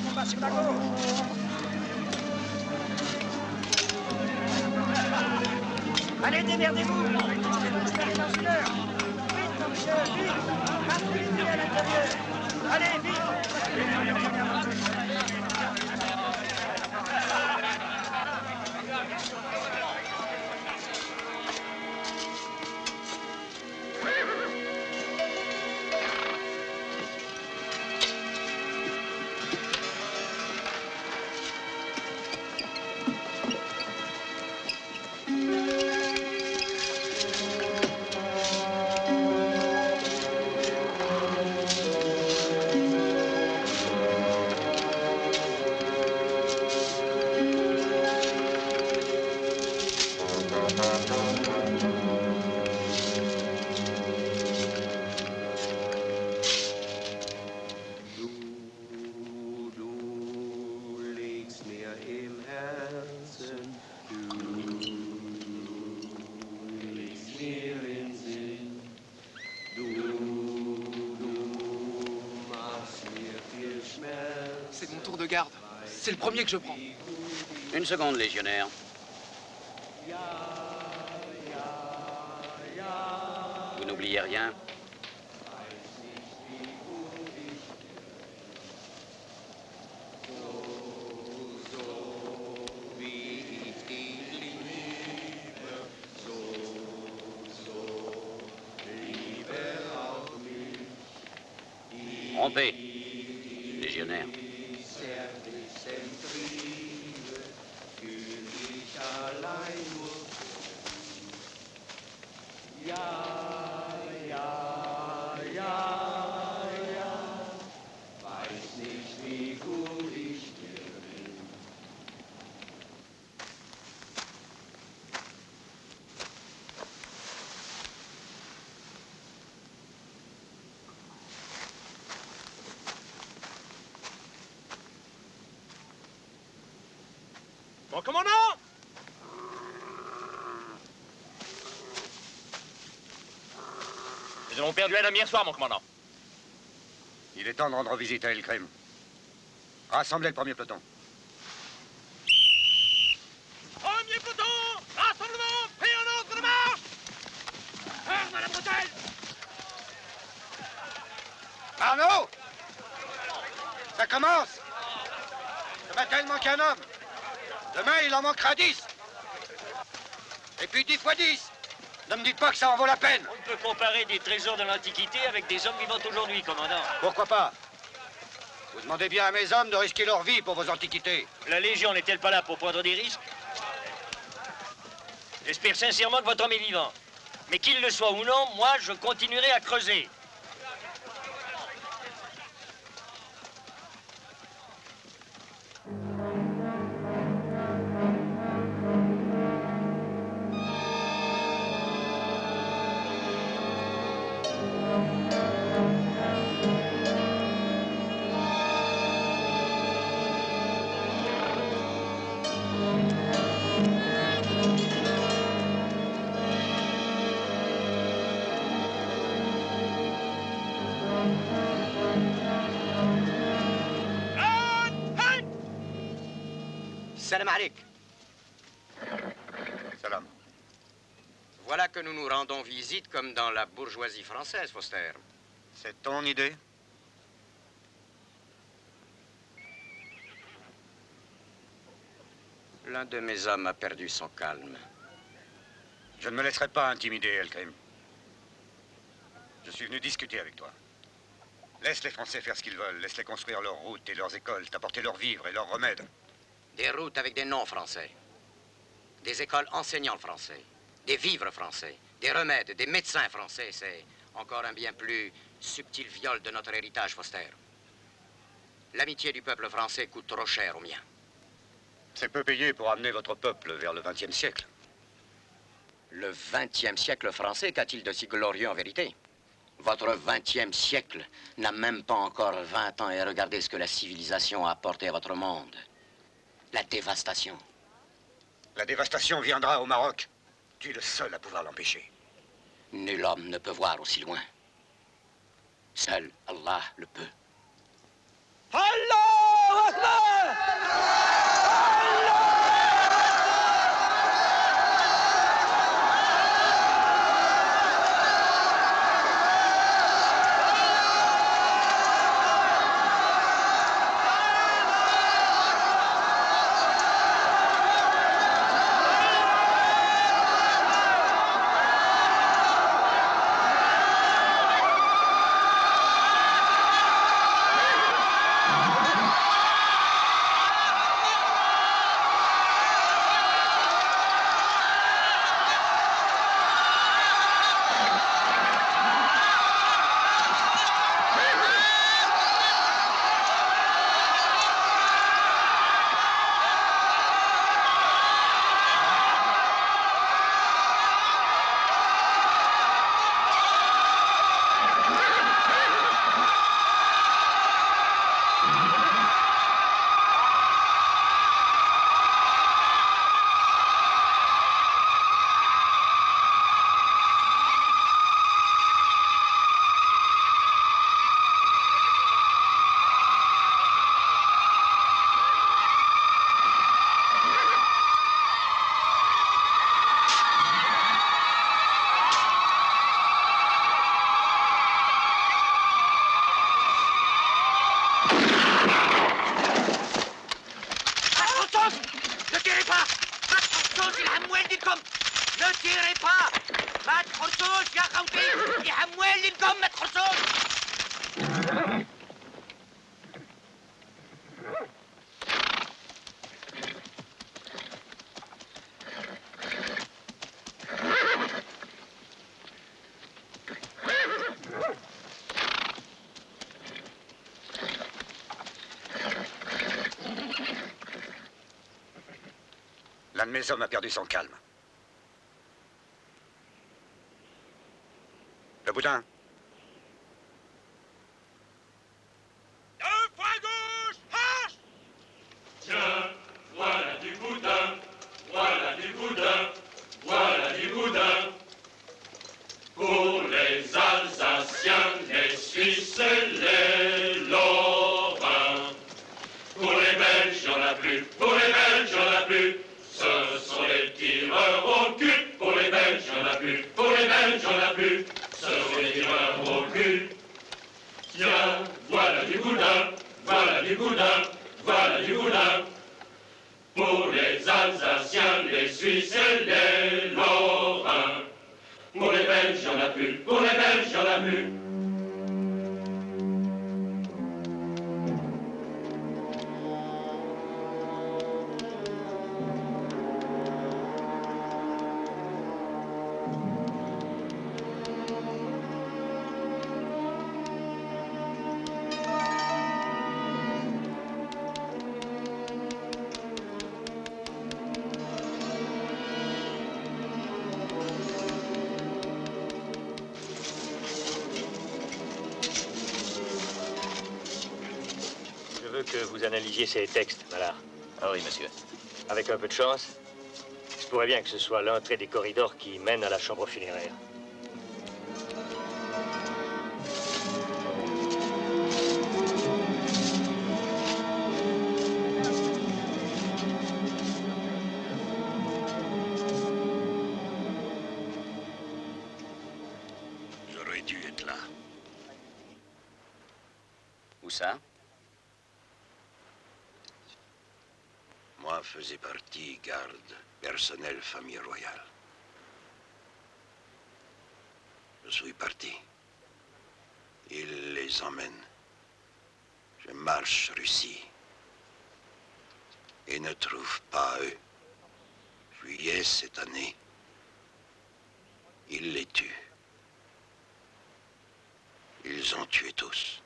On va sur la gauche. Allez, démerdez-vous! Installez dans une heure. Vite, monsieur, vite! Patrouillez à l'intérieur. Allez, vite. C'est mon tour de garde. C'est le premier que je prends. Une seconde, légionnaire. Vous n'oubliez rien? Rompez, légionnaire. Mon commandant! Nous avons perdu un homme hier soir, mon commandant. Il est temps de rendre visite à El Krem. Rassemblez le premier peloton. Premier peloton! Rassemblement! Pris en ordre de marche! Arme à la bretelle! Arnaud! Ça commence! Ce matin, il manque un homme. Demain, il en manquera 10. Et puis 10 fois 10. Ne me dites pas que ça en vaut la peine. On peut comparer des trésors de l'Antiquité avec des hommes vivants aujourd'hui, commandant. Pourquoi pas? Vous demandez bien à mes hommes de risquer leur vie pour vos antiquités. La Légion n'est-elle pas là pour prendre des risques? J'espère sincèrement que votre homme est vivant. Mais qu'il le soit ou non, moi, je continuerai à creuser. Salam alek. Salam. Voilà que nous nous rendons visite comme dans la bourgeoisie française, Foster. C'est ton idée? L'un de mes hommes a perdu son calme. Je ne me laisserai pas intimider, El Krem. Je suis venu discuter avec toi. Laisse les Français faire ce qu'ils veulent. Laisse-les construire leurs routes et leurs écoles, t'apporter leurs vivres et leurs remèdes. Des routes avec des noms français. Des écoles enseignant le français. Des vivres français. Des remèdes, des médecins français. C'est encore un bien plus subtil viol de notre héritage, Foster. L'amitié du peuple français coûte trop cher au mien. C'est peu payé pour amener votre peuple vers le XXe siècle. Le XXe siècle français, qu'a-t-il de si glorieux en vérité? Votre XXe siècle n'a même pas encore 20 ans et regardez ce que la civilisation a apporté à votre monde. La dévastation. La dévastation viendra au Maroc. Tu es le seul à pouvoir l'empêcher. Nul homme ne peut voir aussi loin. Seul Allah le peut. Allahu Akbar! Ne tirez pas! ما تحرسوش يا خوتي! يا حموال لكم ما تحرسوش! L'un de mes hommes a perdu son calme. Le boudin. Deux fois gauche, marche! Tiens, voilà du boudin, voilà du boudin, voilà du boudin. Pour les Alsaciens, les Suisses et les Lorrains. Pour les Belges, y'en a plus, pour les Belges, y'en a plus. Ce sont les tireurs au cul. Pour les Belges, y'en a plus, pour les Belges, y'en a plus. Ce sont les tireurs au cul. Tiens, voilà du boudin, voilà du boudin, voilà du boudin. Pour les Alsaciens, les Suisses et les Lorrains. Pour les Belges, y'en a plus, pour les Belges, y'en a plus. Je veux que vous analysiez ces textes, Malard. Ah oui, monsieur. Avec un peu de chance, il se pourrait bien que ce soit l'entrée des corridors qui mène à la chambre funéraire. J'aurais dû être là. Où ça? Moi faisais partie garde personnel famille royale. Je suis parti. Il les emmène. Je marche Russie. Et ne trouve pas eux. Juillet cette année. Il les tue. Ils ont tué tous.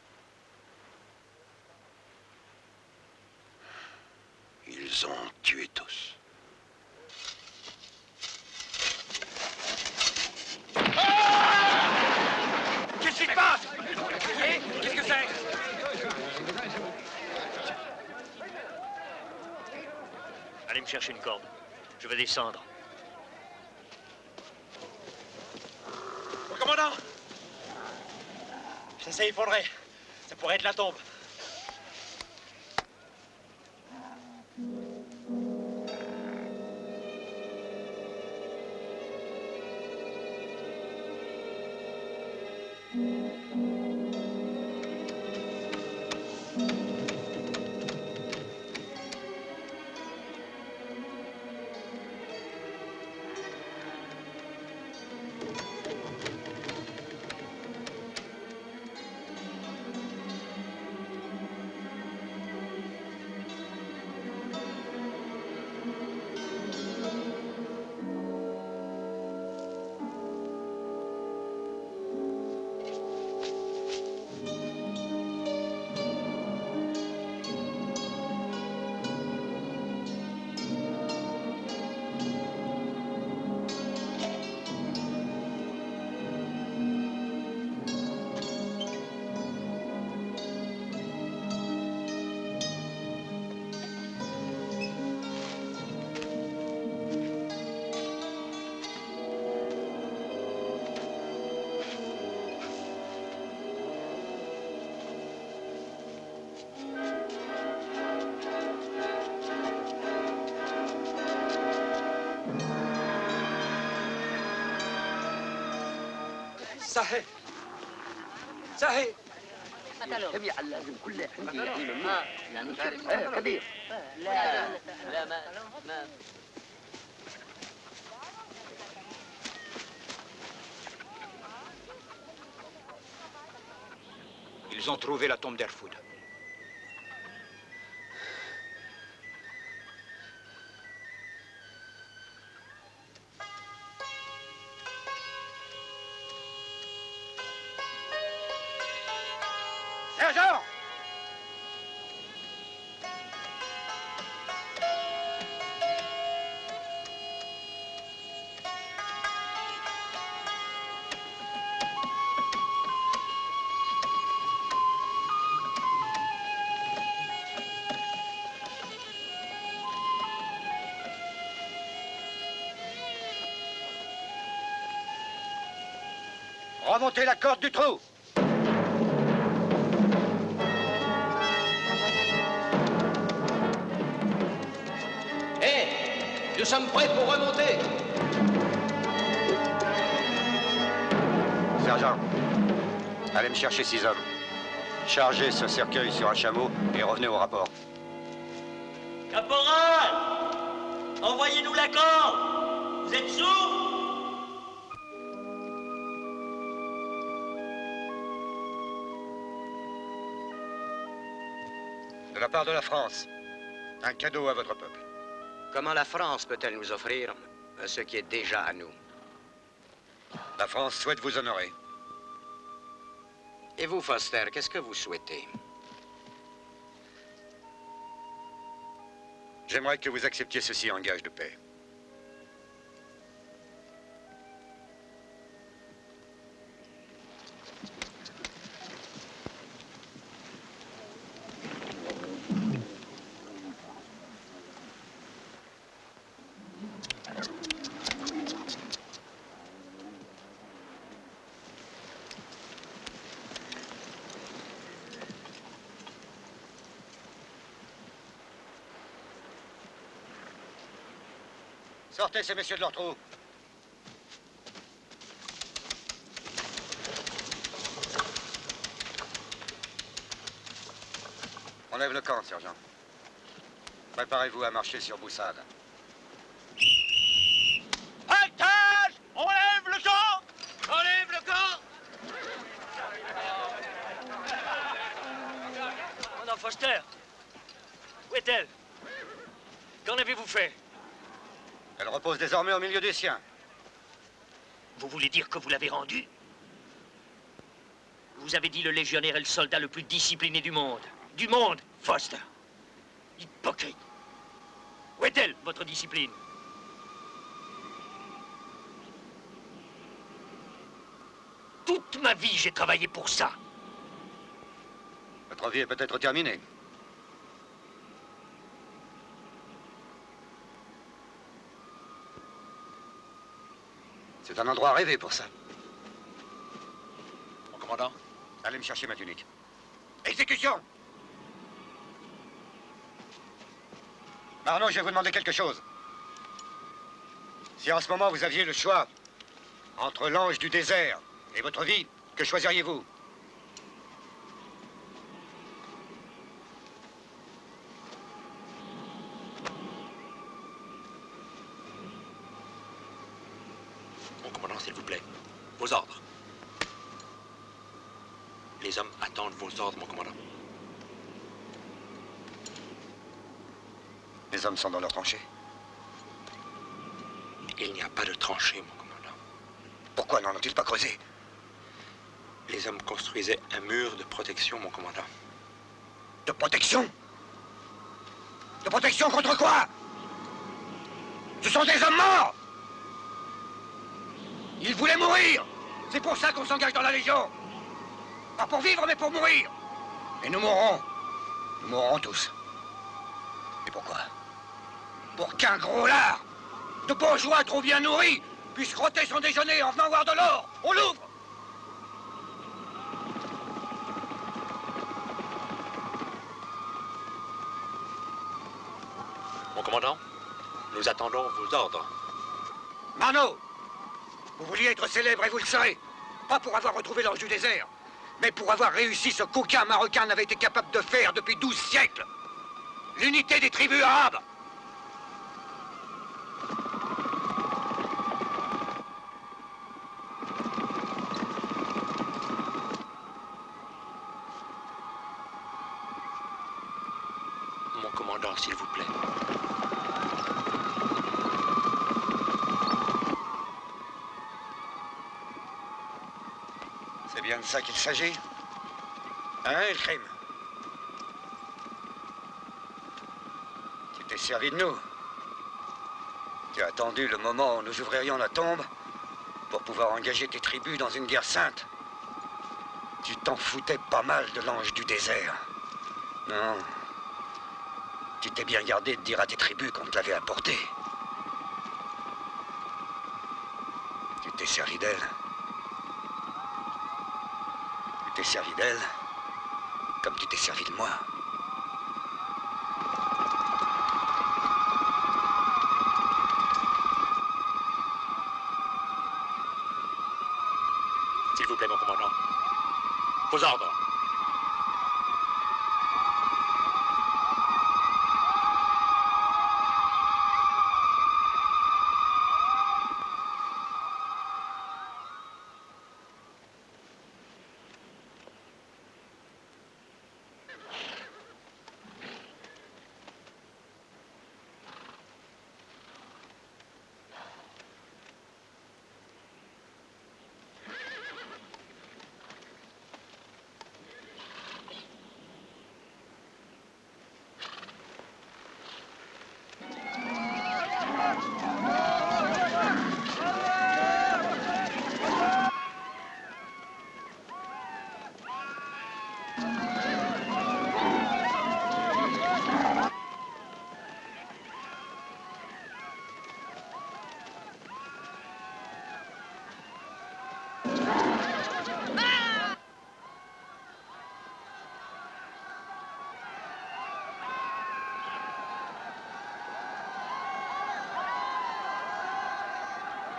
Ils ont tué tous. Qu'est-ce qui se passe? Qu'est-ce que c'est? Allez me chercher une corde. Je vais descendre. Mon commandant! Ça s'est effondré. Ça pourrait être la tombe. صحيح صحيح جميعا لازم كل حين يعني كبير لا ما Ils ont trouvé la tombe d'Erfoud. Sergent! Remontez la corde du trou! Nous sommes prêts pour remonter. Sergent, allez me chercher 6 hommes. Chargez ce cercueil sur un chameau et revenez au rapport. Caporal! Envoyez-nous la corde! Vous êtes sourds? De la part de la France, un cadeau à votre peuple. Comment la France peut-elle nous offrir ce qui est déjà à nous? La France souhaite vous honorer. Et vous, Foster, qu'est-ce que vous souhaitez? J'aimerais que vous acceptiez ceci en gage de paix. Sortez ces messieurs de leur trou. On lève le camp, sergent. Préparez-vous à marcher sur Boussade. Haltage! On lève le camp! On lève le camp! Commandant Foster, où est-elle? Qu'en avez-vous fait? Elle repose désormais au milieu des siens. Vous voulez dire que vous l'avez rendue? Vous avez dit le légionnaire est le soldat le plus discipliné du monde. Du monde, Foster. Hypocrite. Où est-elle, votre discipline? Toute ma vie, j'ai travaillé pour ça. Votre vie est peut-être terminée. C'est un endroit rêvé pour ça. Mon commandant? Allez me chercher ma tunique. Exécution! Marno, je vais vous demander quelque chose. Si en ce moment vous aviez le choix entre l'ange du désert et votre vie, que choisiriez-vous? Mon commandant, s'il vous plaît, vos ordres. Les hommes attendent vos ordres, mon commandant. Les hommes sont dans leur tranchée. Il n'y a pas de tranchée, mon commandant. Pourquoi n'en ont-ils pas creusé? Les hommes construisaient un mur de protection, mon commandant. De protection? De protection contre quoi? Ce sont des hommes morts! Ils voulaient mourir! C'est pour ça qu'on s'engage dans la Légion! Pas pour vivre, mais pour mourir! Et nous mourrons. Nous mourrons tous. Et pourquoi? Pour qu'un gros lard de bourgeois trop bien nourris puisse roter son déjeuner en venant voir de l'or au Louvre! Mon commandant, nous attendons vos ordres. Marno! Vous vouliez être célèbre et vous le serez. Pas pour avoir retrouvé l'ange du désert, mais pour avoir réussi ce qu'aucun Marocain n'avait été capable de faire depuis 12 siècles. L'unité des tribus arabes. Alors, s'il vous plaît. C'est bien de ça qu'il s'agit? Hein, le crime? Tu t'es servi de nous. Tu as attendu le moment où nous ouvririons la tombe pour pouvoir engager tes tribus dans une guerre sainte. Tu t'en foutais pas mal de l'ange du désert. Non. Tu t'es bien gardé de dire à tes tribus qu'on te l'avait apporté. Tu t'es servi d'elle. Tu t'es servi d'elle comme tu t'es servi de moi. S'il vous plaît, mon commandant. Vos ordres.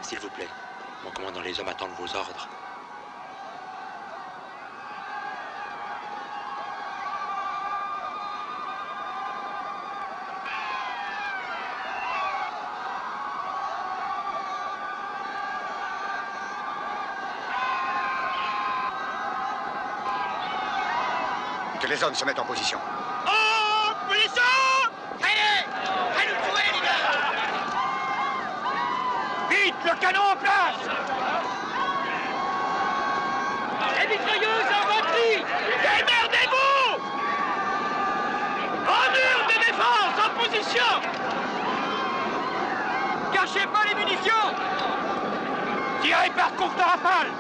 S'il vous plaît, mon commandant, les hommes attendent vos ordres. Que les hommes se mettent en position. Oh, position! Allez! À nous trouver, les gars! Vite, le canon en place! Les mitrailleuses en batterie! Démerdez-vous! En mur de défense, en position! Cachez pas les munitions! Tirez par courte rafale!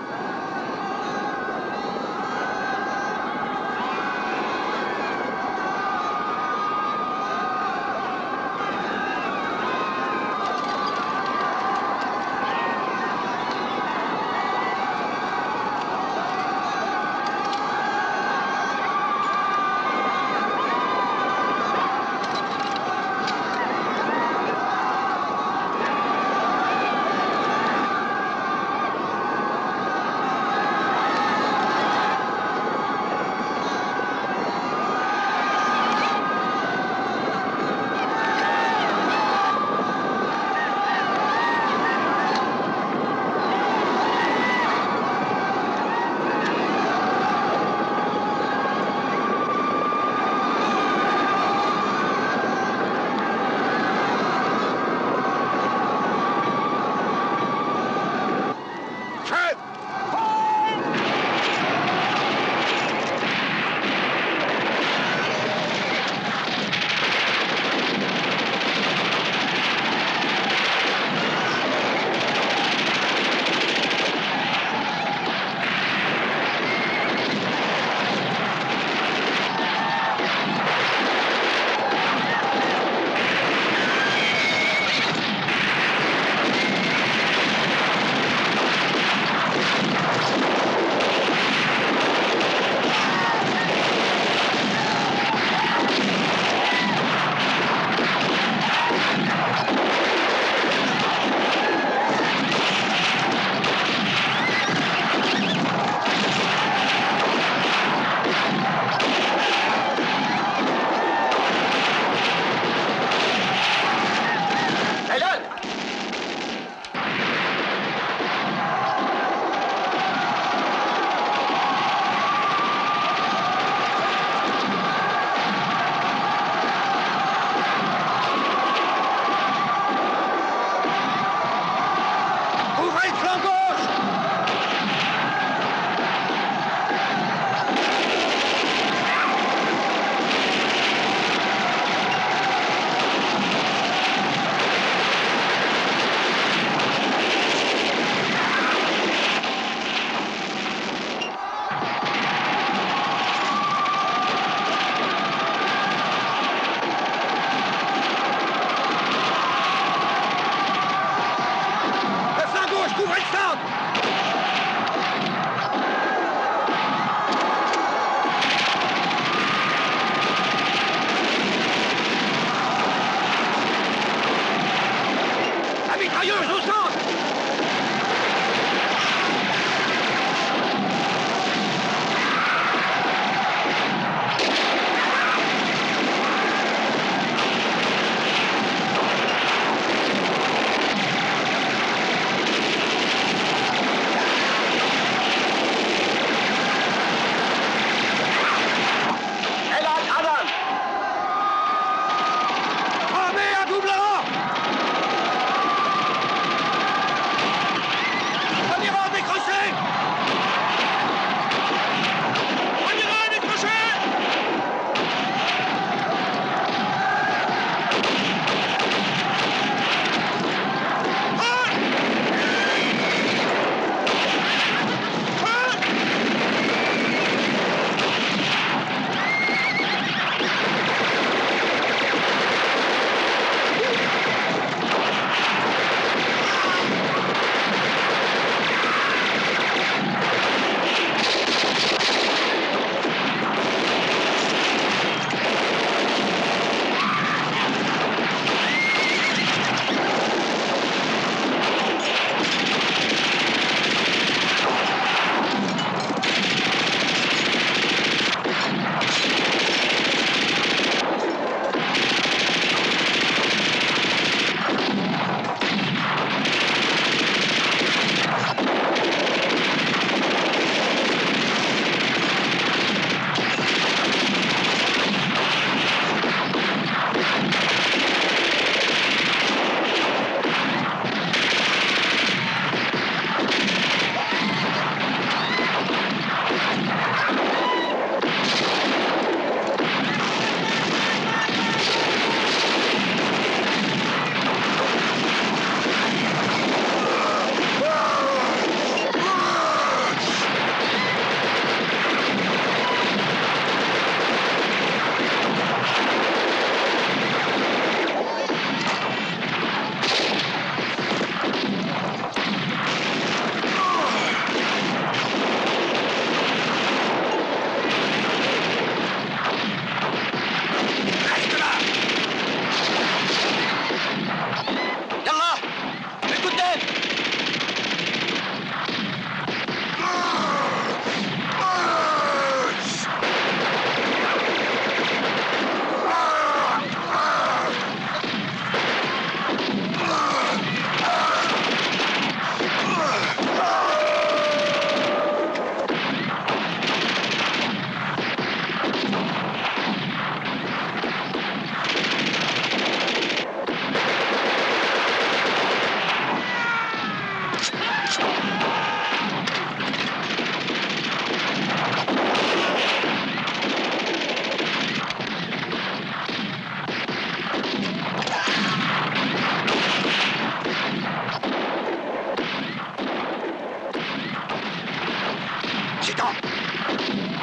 Gitan,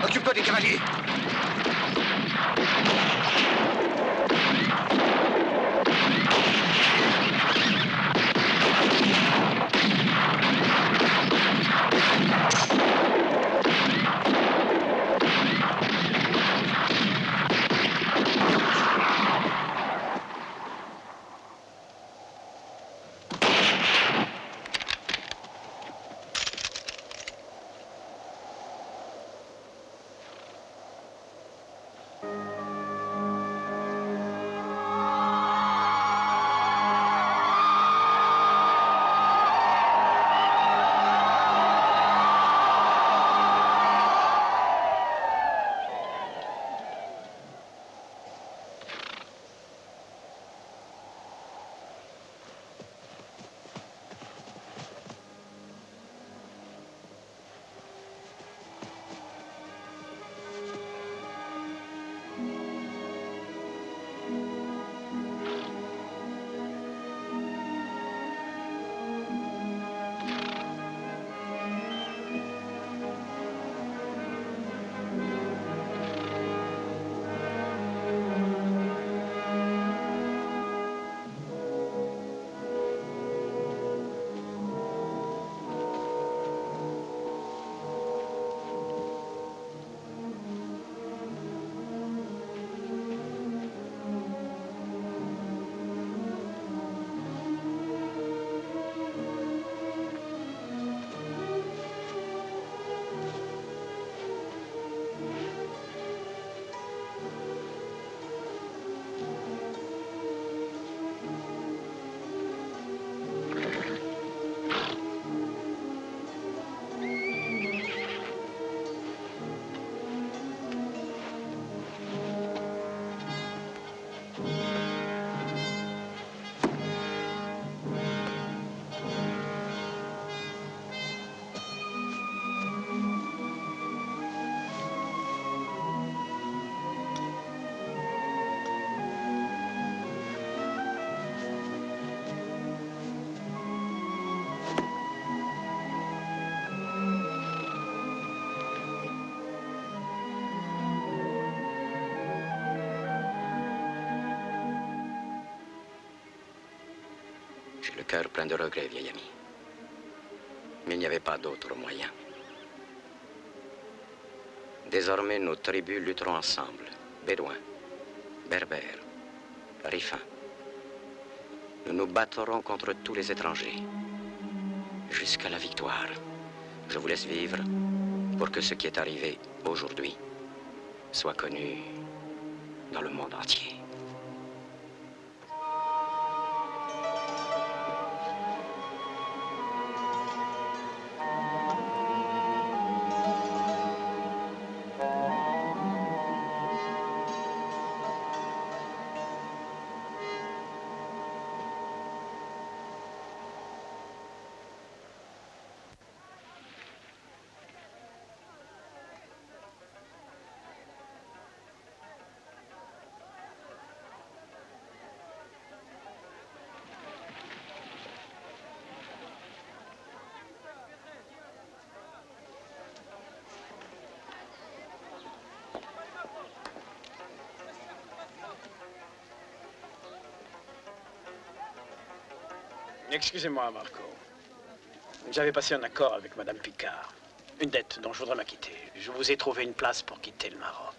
occupe-toi des cavaliers. J'ai le cœur plein de regrets, vieil ami. Mais il n'y avait pas d'autre moyen. Désormais, nos tribus lutteront ensemble. Bédouins, Berbères, Rifains. Nous nous battrons contre tous les étrangers. Jusqu'à la victoire. Je vous laisse vivre pour que ce qui est arrivé aujourd'hui soit connu dans le monde entier. Excusez-moi, Marco. J'avais passé un accord avec Madame Picard. Une dette dont je voudrais m'acquitter. Je vous ai trouvé une place pour quitter le Maroc.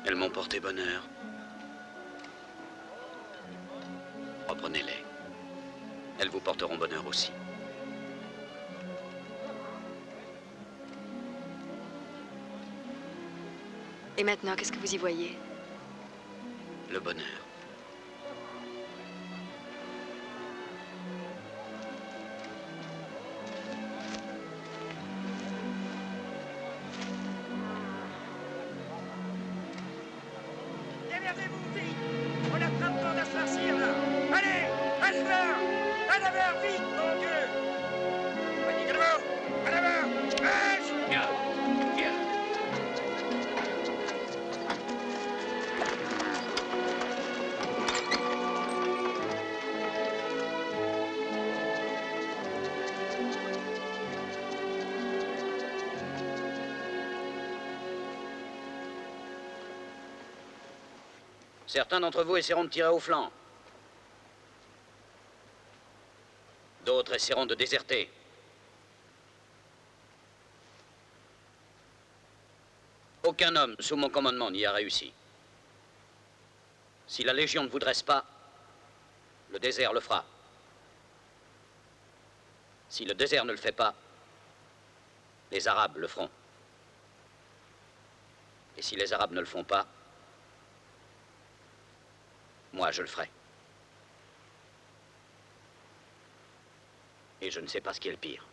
Elles m'ont porté bonheur. Reprenez-les. Elles vous porteront bonheur aussi. Et maintenant, qu'est-ce que vous y voyez? Le bonheur. Certains d'entre vous essaieront de tirer au flanc. D'autres essaieront de déserter. Aucun homme sous mon commandement n'y a réussi. Si la Légion ne vous dresse pas, le désert le fera. Si le désert ne le fait pas, les Arabes le feront. Et si les Arabes ne le font pas, moi je le ferai. Et je ne sais pas ce qui est le pire.